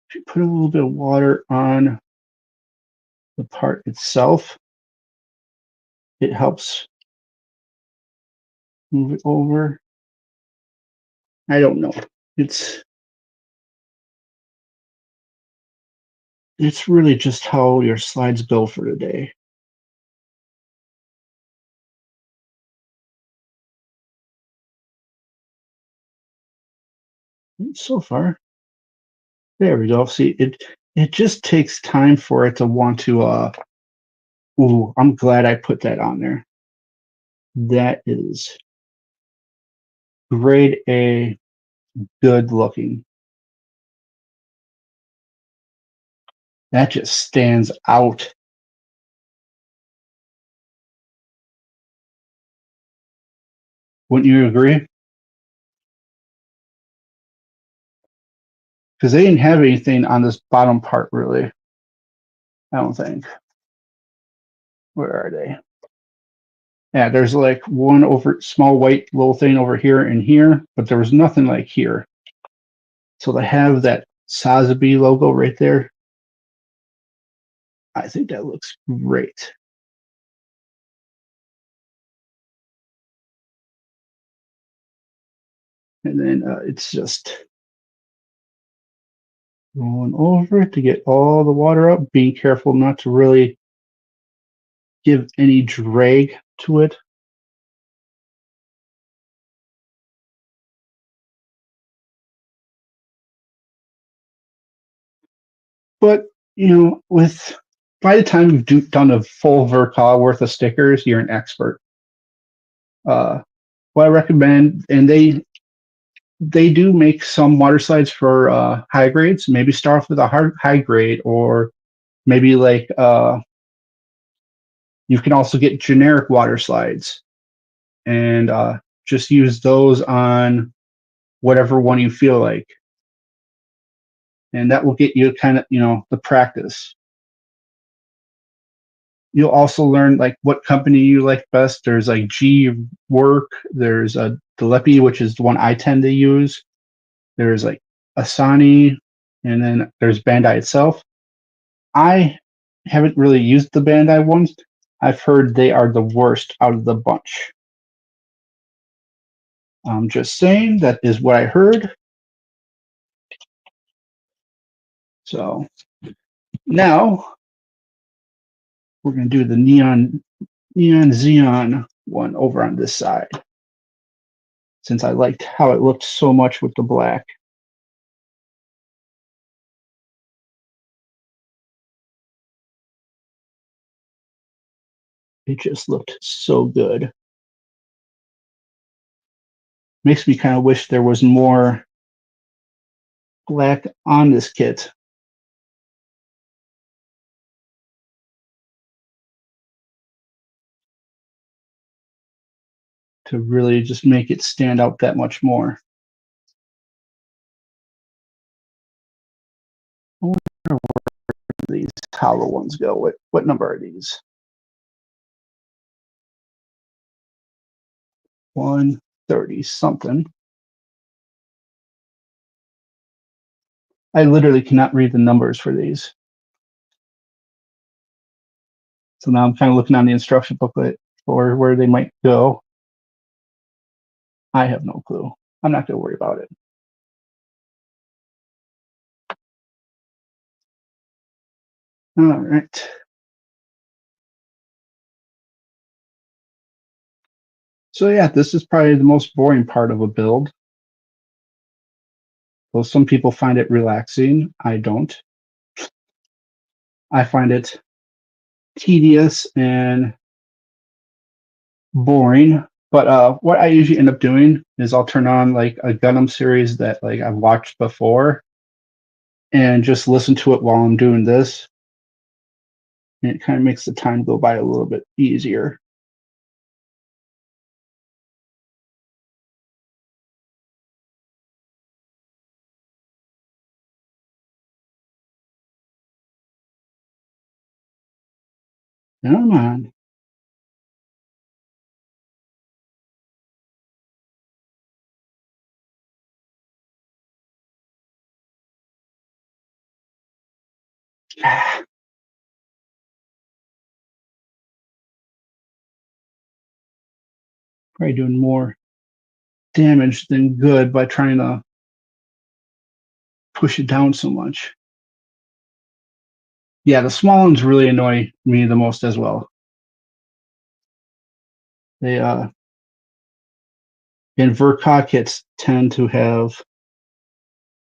if you put a little bit of water on the part itself, it helps move it over. I don't know. It's really just how your slides go for today. So far, there we go. See, it just takes time for it to want to. Ooh, I'm glad I put that on there. That is grade A, good looking. That just stands out. Wouldn't you agree? Because they didn't have anything on this bottom part, really. I don't think. Where are they? Yeah, there's like one small white little thing over here and here, but there was nothing like here. So they have that Sazabi logo right there. I think that looks great. And then it's just rolling over to get all the water up, being careful not to really give any drag to it. But, by the time you've done a full vercal worth of stickers, you're an expert. What I recommend, and they do make some water slides for high grades. Maybe start off with a high grade, or maybe like you can also get generic water slides and just use those on whatever one you feel like. And that will get you kind of, the practice. You'll also learn like what company you like best. There's like G Work. There's a Dspiae, which is the one I tend to use. There's like Asani, and then there's Bandai itself. I haven't really used the Bandai ones. I've heard they are the worst out of the bunch. I'm just saying that is what I heard. So now we're going to do the neon Xeon one over on this side, since I liked how it looked so much with the black. It just looked so good. Makes me kind of wish there was more black on this kit. To really just make it stand out that much more. I wonder where these hollow ones go. What number are these? 130 something. I literally cannot read the numbers for these. So now I'm kind of looking on the instruction booklet for where they might go. I have no clue. I'm not going to worry about it. All right. So yeah, this is probably the most boring part of a build. Though some people find it relaxing, I don't. I find it tedious and boring. But what I usually end up doing is I'll turn on like a Gundam series that like I've watched before and just listen to it while I'm doing this. And it kind of makes the time go by a little bit easier. Come on. Probably doing more damage than good by trying to push it down so much. Yeah, the small ones really annoy me the most as well. They and Verka kits tend to have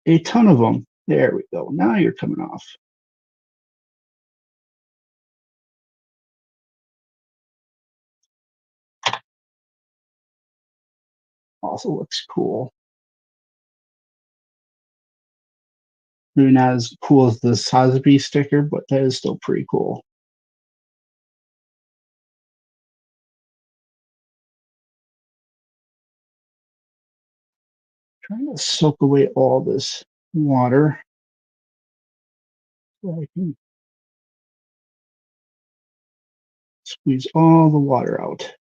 a ton of them. There we go. Now you're coming off. Also looks cool. Maybe not as cool as the Sazabi sticker, but that is still pretty cool. Trying to soak away all this water so I can squeeze all the water out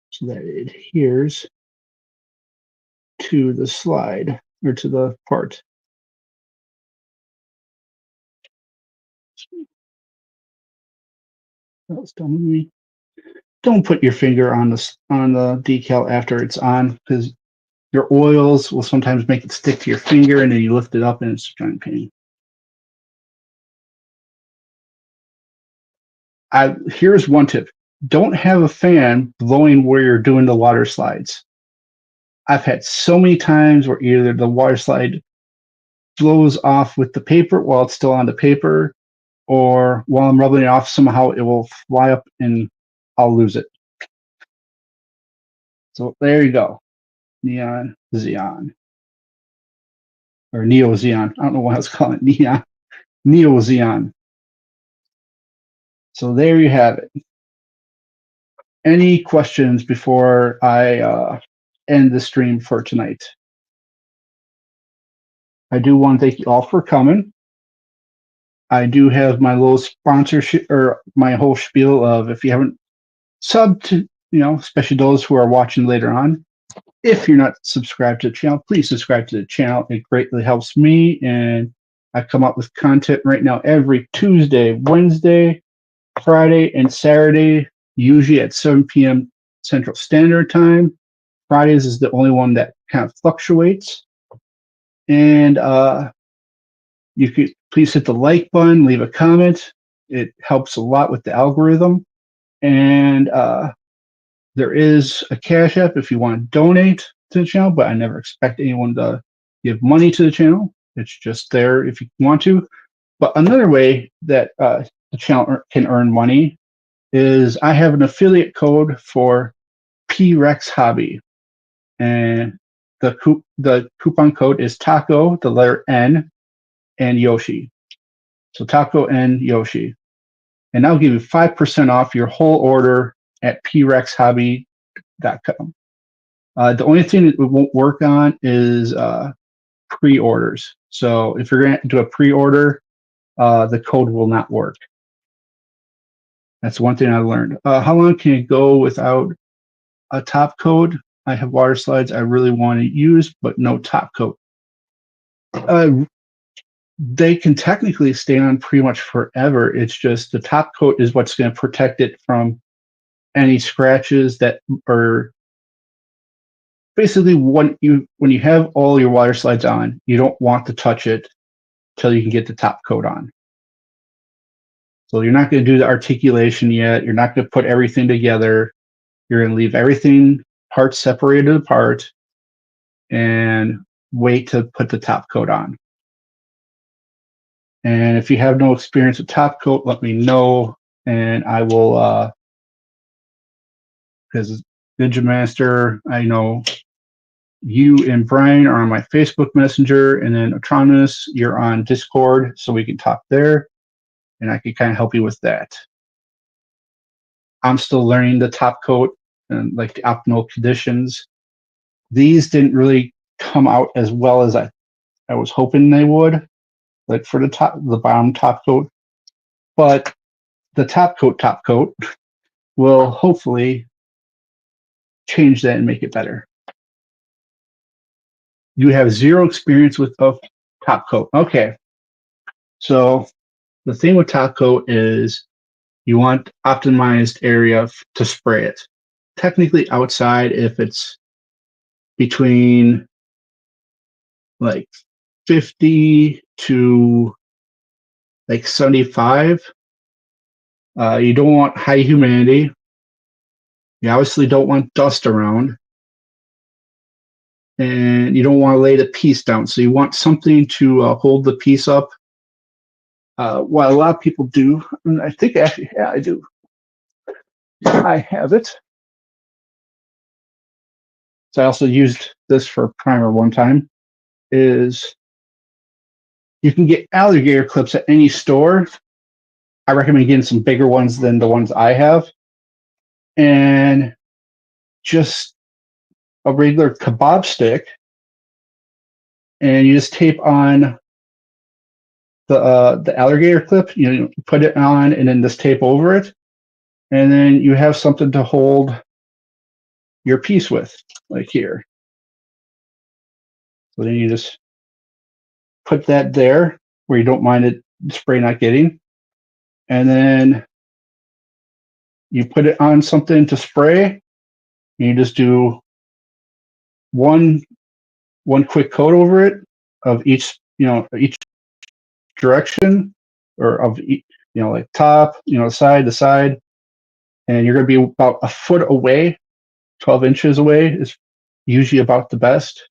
so that it adheres to the slide or to the part. That was done with me. Don't put your finger on the decal after it's on, because your oils will sometimes make it stick to your finger, and then you lift it up and it's a giant pain. Here's one tip. Don't have a fan blowing where you're doing the water slides. I've had so many times where either the water slide blows off with the paper while it's still on the paper, or while I'm rubbing it off, somehow it will fly up and I'll lose it. So there you go. Neon Xeon. Or Neo Xeon. I don't know why I was calling it Neon. Neo Xeon. So there you have it. Any questions before I end the stream for tonight? I do want to thank you all for coming. I do have my little sponsorship or my whole spiel of if you haven't subbed to, especially those who are watching later on. If you're not subscribed to the channel, please subscribe to the channel. It greatly helps me. And I come up with content right now every Tuesday, Wednesday, Friday, and Saturday, usually at 7 p.m. Central Standard Time. Fridays is the only one that kind of fluctuates. And you could please hit the like button, leave a comment. It helps a lot with the algorithm. And there is a Cash App if you want to donate to the channel, but I never expect anyone to give money to the channel. It's just there if you want to. But another way that the channel can earn money is I have an affiliate code for P-Rex Hobby. And the coupon code is Taco, the letter N, and Yoshi. So Taco N Yoshi. And I'll give you 5% off your whole order at prexhobby.com. The only thing that it won't work on is pre-orders. So if you're going to do a pre-order, the code will not work. That's one thing I learned. How long can you go without a top coat? I have water slides I really want to use, but no top coat. They can technically stay on pretty much forever. It's just the top coat is what's going to protect it from any scratches that are basically when you have all your water slides on, you don't want to touch it till you can get the top coat on. So you're not going to do the articulation yet. You're not going to put everything together. You're going to leave everything parts separated apart and wait to put the top coat on. And if you have no experience with top coat, let me know, and I will, because Ninja Master, I know you and Brian are on my Facebook Messenger, and then Autonomous, you're on Discord, so we can talk there, and I can kind of help you with that. I'm still learning the top coat and like the optimal conditions. These didn't really come out as well as I was hoping they would, like for the bottom top coat. But the top coat will hopefully change that and make it better. You have zero experience with a top coat. Okay. So the thing with top coat is you want optimized area to spray it. Technically outside, if it's between like 50 to like 75, you don't want high humidity. You obviously don't want dust around. And you don't want to lay the piece down. So you want something to hold the piece up. What a lot of people do, and I think actually, yeah, I do. I have it. So I also used this for primer one time, is you can get alligator clips at any store. I recommend getting some bigger ones than the ones I have. And just a regular kebab stick, and you just tape on the alligator clip. You put it on, and then just tape over it, and then you have something to hold your piece with, like here. So then you just put that there where you don't mind it spray not getting, and then you put it on something to spray, and you just do one quick coat over it of each direction, or of like top, side to side, and you're going to be about a foot away. 12 inches away is usually about the best.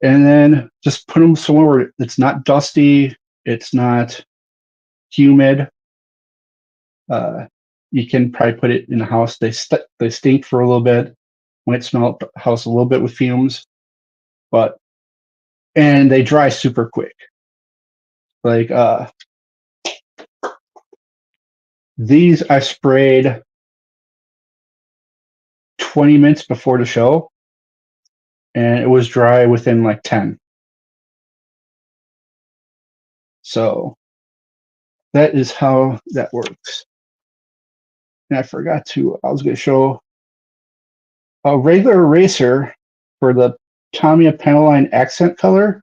And then just put them somewhere where it's not dusty, it's not humid. You can probably put it in the house. They stink for a little bit. Might smell the house a little bit with fumes, and they dry super quick. Like these I sprayed 20 minutes before the show, and it was dry within like 10. So that is how that works. And I forgot to, I was going to show a regular eraser for the Tamiya Panaline accent color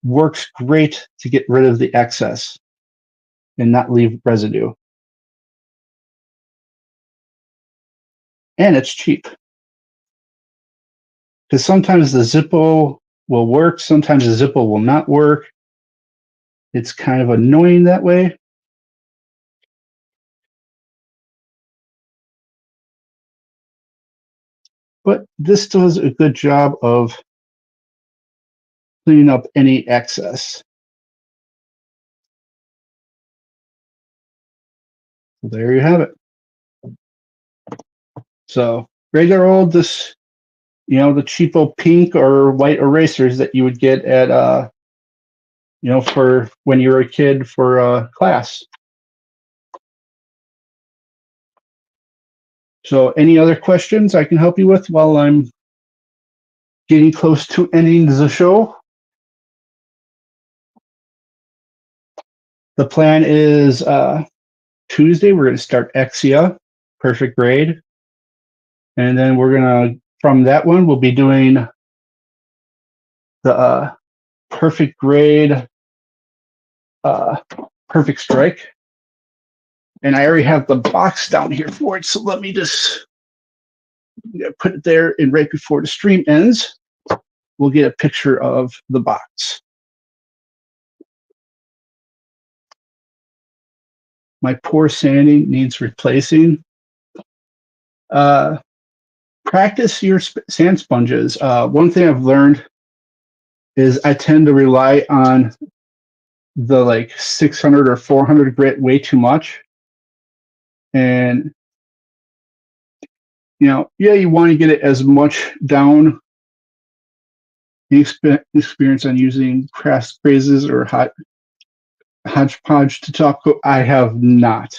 works great to get rid of the excess and not leave residue. And it's cheap. Because sometimes the Zippo will work, sometimes the Zippo will not work. It's kind of annoying that way. But this does a good job of cleaning up any excess. So there you have it. So regular old, this, you know, the cheapo pink or white erasers that you would get at, you know, for when you were a kid for class. So any other questions I can help you with while I'm getting close to ending the show? The plan is Tuesday, we're going to start Exia, perfect grade. And then we're going to, from that one, we'll be doing the perfect grade, perfect strike. And I already have the box down here for it. So let me just put it there. And right before the stream ends, we'll get a picture of the box. My poor sanding needs replacing. Practice your sand sponges. One thing I've learned is I tend to rely on the like 600 or 400 grit way too much. And, you know, yeah, you want to get it as much down. Experience on using craft phrases or hodgepodge to talk. I have not.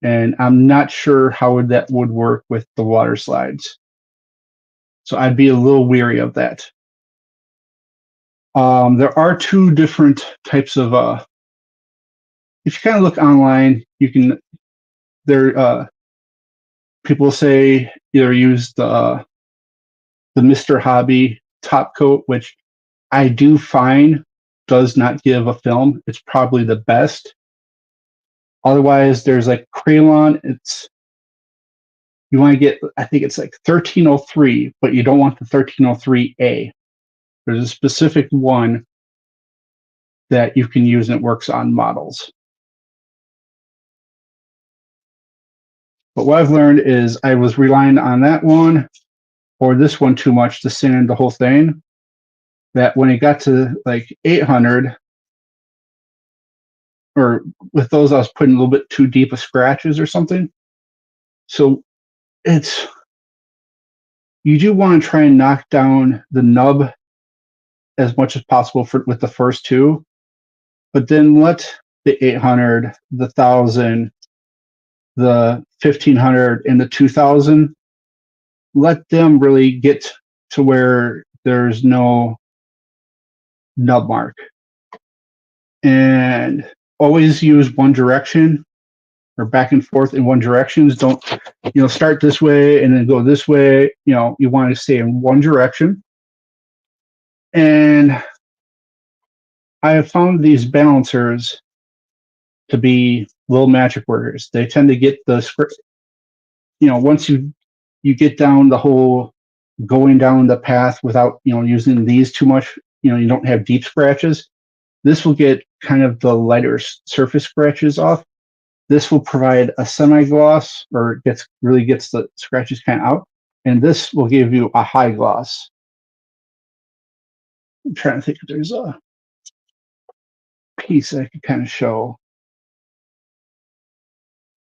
And I'm not sure how that would work with the water slides. So I'd be a little weary of that. There are two different types of, if you kind of look online, you can, people say either use the Mr. Hobby top coat, which I do find does not give a film. It's probably the best. Otherwise, there's like Crayon. You want to get, I think it's like 1303, but you don't want the 1303A. There's a specific one that you can use and it works on models. But what I've learned is I was relying on that one or this one too much to sand the whole thing, that when it got to like 800, or with those, I was putting a little bit too deep of scratches or something. So you do want to try and knock down the nub as much as possible with the first two, but then let the 800, the 1000, the 1500, and the 2000, let them really get to where there's no nub mark. And always use one direction or back and forth in one direction. Don't, start this way and then go this way. You want to stay in one direction. And I have found these balancers to be little magic workers. They tend to get the script, once you get down the whole going down the path without, using these too much, you don't have deep scratches. This will get kind of the lighter surface scratches off. This will provide a semi-gloss, or really gets the scratches kind of out. And this will give you a high gloss. I'm trying to think if there's a piece I could kind of show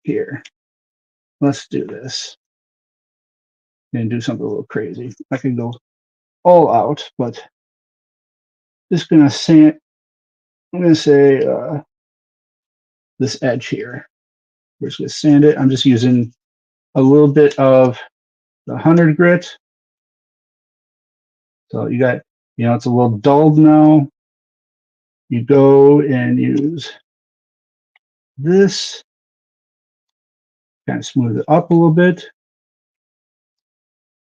here. Let's do this and do something a little crazy. I can go all out, but just gonna sand. I'm gonna say this edge here. We're just gonna sand it. I'm just using a little bit of the 100 grit. So you got, it's a little dulled now. You go and use this, kind of smooth it up a little bit,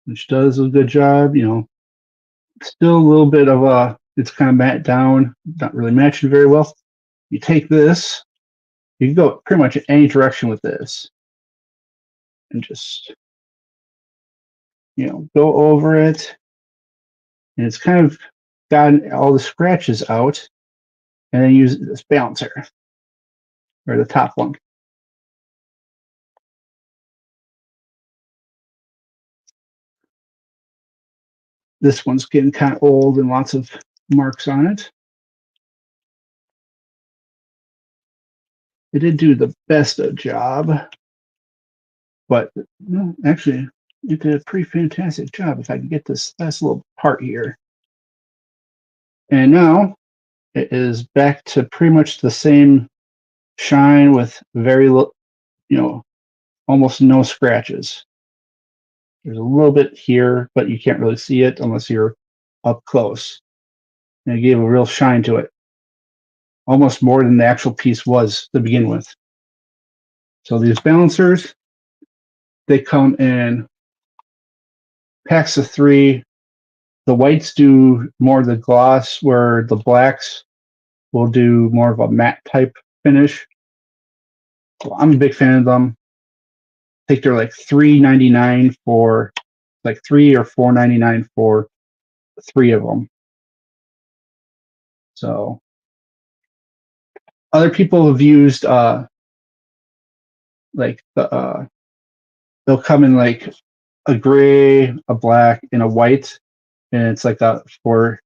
which does a good job. You know, still a little bit of a, it's kind of matte down, not really matching very well. You take this, you can go pretty much in any direction with this, and just, you know, go over it, and it's kind of gotten all the scratches out, and then use this balancer, or the top one. This one's getting kind of old and lots of marks on it. It did do the best of job, but no, actually, it did a pretty fantastic job. If I can get this last little part here. And now it is back to pretty much the same shine with very little, you know, almost no scratches. There's a little bit here, but you can't really see it unless you're up close. And it gave a real shine to it, almost more than the actual piece was to begin with. So these balancers, they come in packs of 3. The whites do more of the gloss, where the blacks will do more of a matte type finish. Well, I'm a big fan of them. I think they're like $3.99 for, like $3 or $4.99 for 3 of them. So other people have used like the they'll come in like a gray, a black, and a white, and it's like a for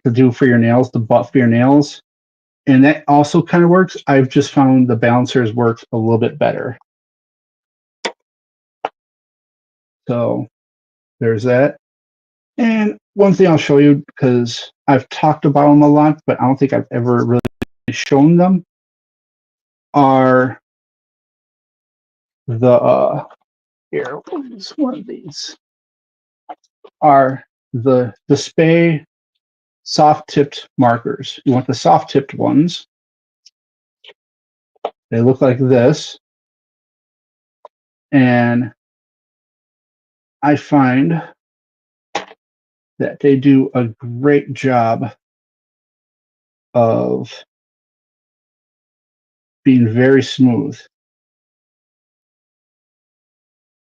to do for your nails, to buff your nails, and that also kind of works. I've just found the balancers work a little bit better. So there's that. And one thing I'll show you, because I've talked about them a lot, but I don't think I've ever really shown them, are the here, what is one of these? Are the Dspiae soft tipped markers. You want the soft tipped ones. They look like this. And I find that they do a great job of being very smooth.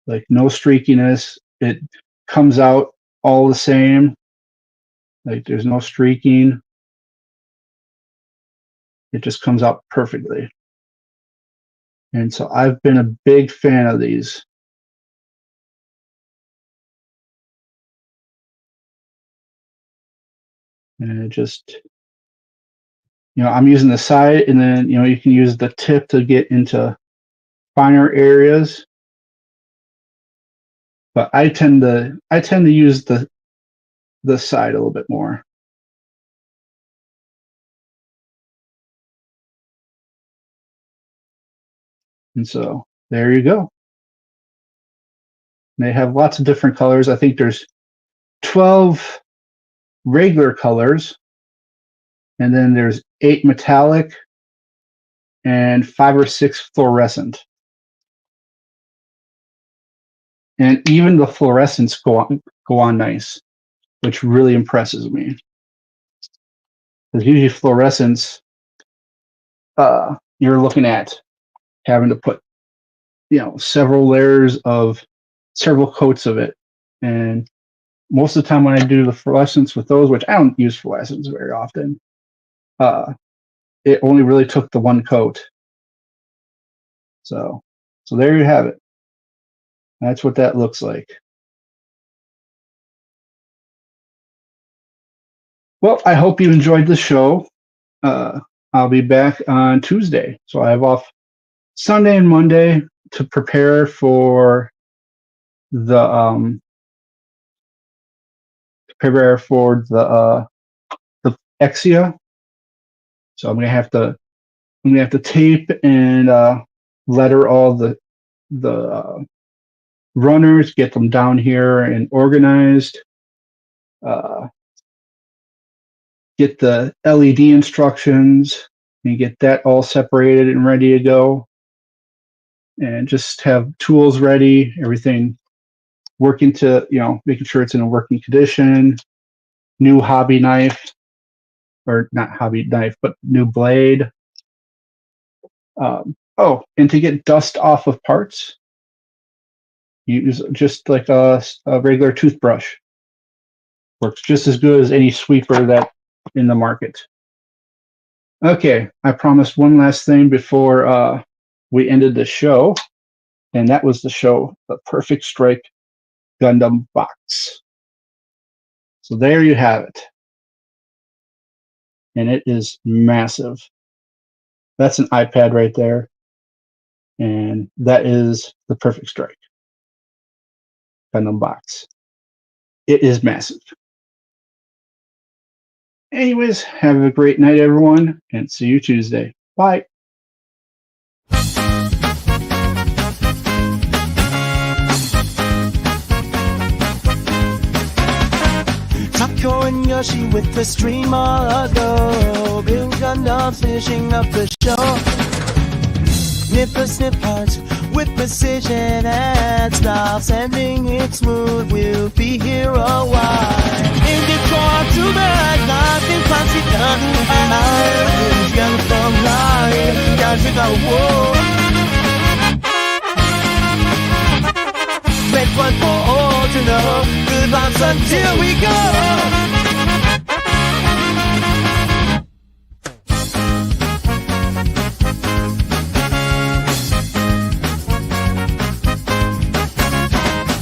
Like no streakiness. It comes out all the same. Like there's no streaking. It just comes out perfectly. And so I've been a big fan of these. And it just, you know, I'm using the side, and then, you know, you can use the tip to get into finer areas. But I tend to use the side a little bit more. And so there you go. They have lots of different colors. I think there's 12 regular colors, and then there's 8 metallic and 5 or 6 fluorescent. And even the fluorescents go on nice, which really impresses me. Because usually fluorescents, you're looking at having to put, you know, several coats of it. And most of the time when I do the fluorescents with those, which I don't use fluorescents very often, it only really took the 1 coat. So there you have it. That's what that looks like. Well, I hope you enjoyed the show. I'll be back on Tuesday. So I have off Sunday and Monday to prepare for the Exia. So I'm gonna have to tape and letter all the runners, get them down here and organized. Get the LED instructions, and get that all separated and ready to go. And just have tools ready, everything working to, making sure it's in a working condition. New hobby knife, or not hobby knife, but new blade. And to get dust off of parts, use just like a regular toothbrush. Works just as good as any sweeper that in the market. Okay, I promised one last thing before we ended the show, and that was the show, the Perfect Strike Gundam box. So there you have it. And it is massive. That's an iPad right there. And that is the Perfect Strike Gundam box. It is massive. Anyways, have a great night, everyone, and see you Tuesday. Bye. Taco and Yoshi with the stream all ago. Bill Gundam finishing up the show. Snip parts with precision and style. Sending it smooth, we'll be here a while. In the car to bed, nothing fancy done. I'm young from life, down to the war. Make one for all to know. Good vibes until we go.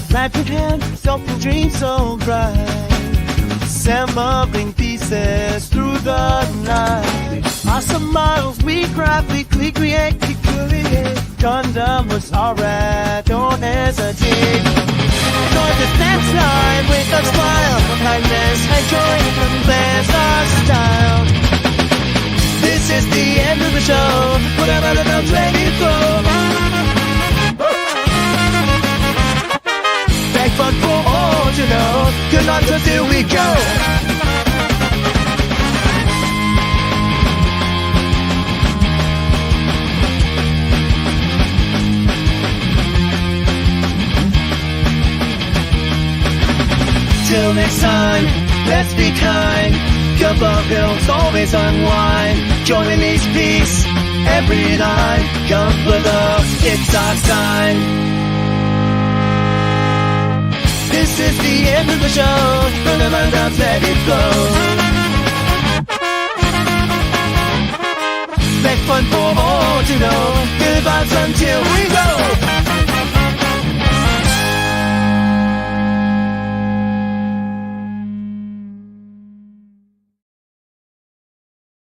Clap your hands, something dream so bright. Assembling pieces through the night. Awesome models we craft, we create. Gundam was alright, don't hesitate. Join this next line with a smile, kindness and joy. There's our style. This is the end of the show. Whatever the notes ready to go. Fun for all to know. Good luck until we go. Till next time, let's be kind. Gundam films always unwind. Join these peace every night. Come for love, it's our sign. This is the end of the show. From the mind up, let it flow. Make fun for all to know. Good vibes until we go.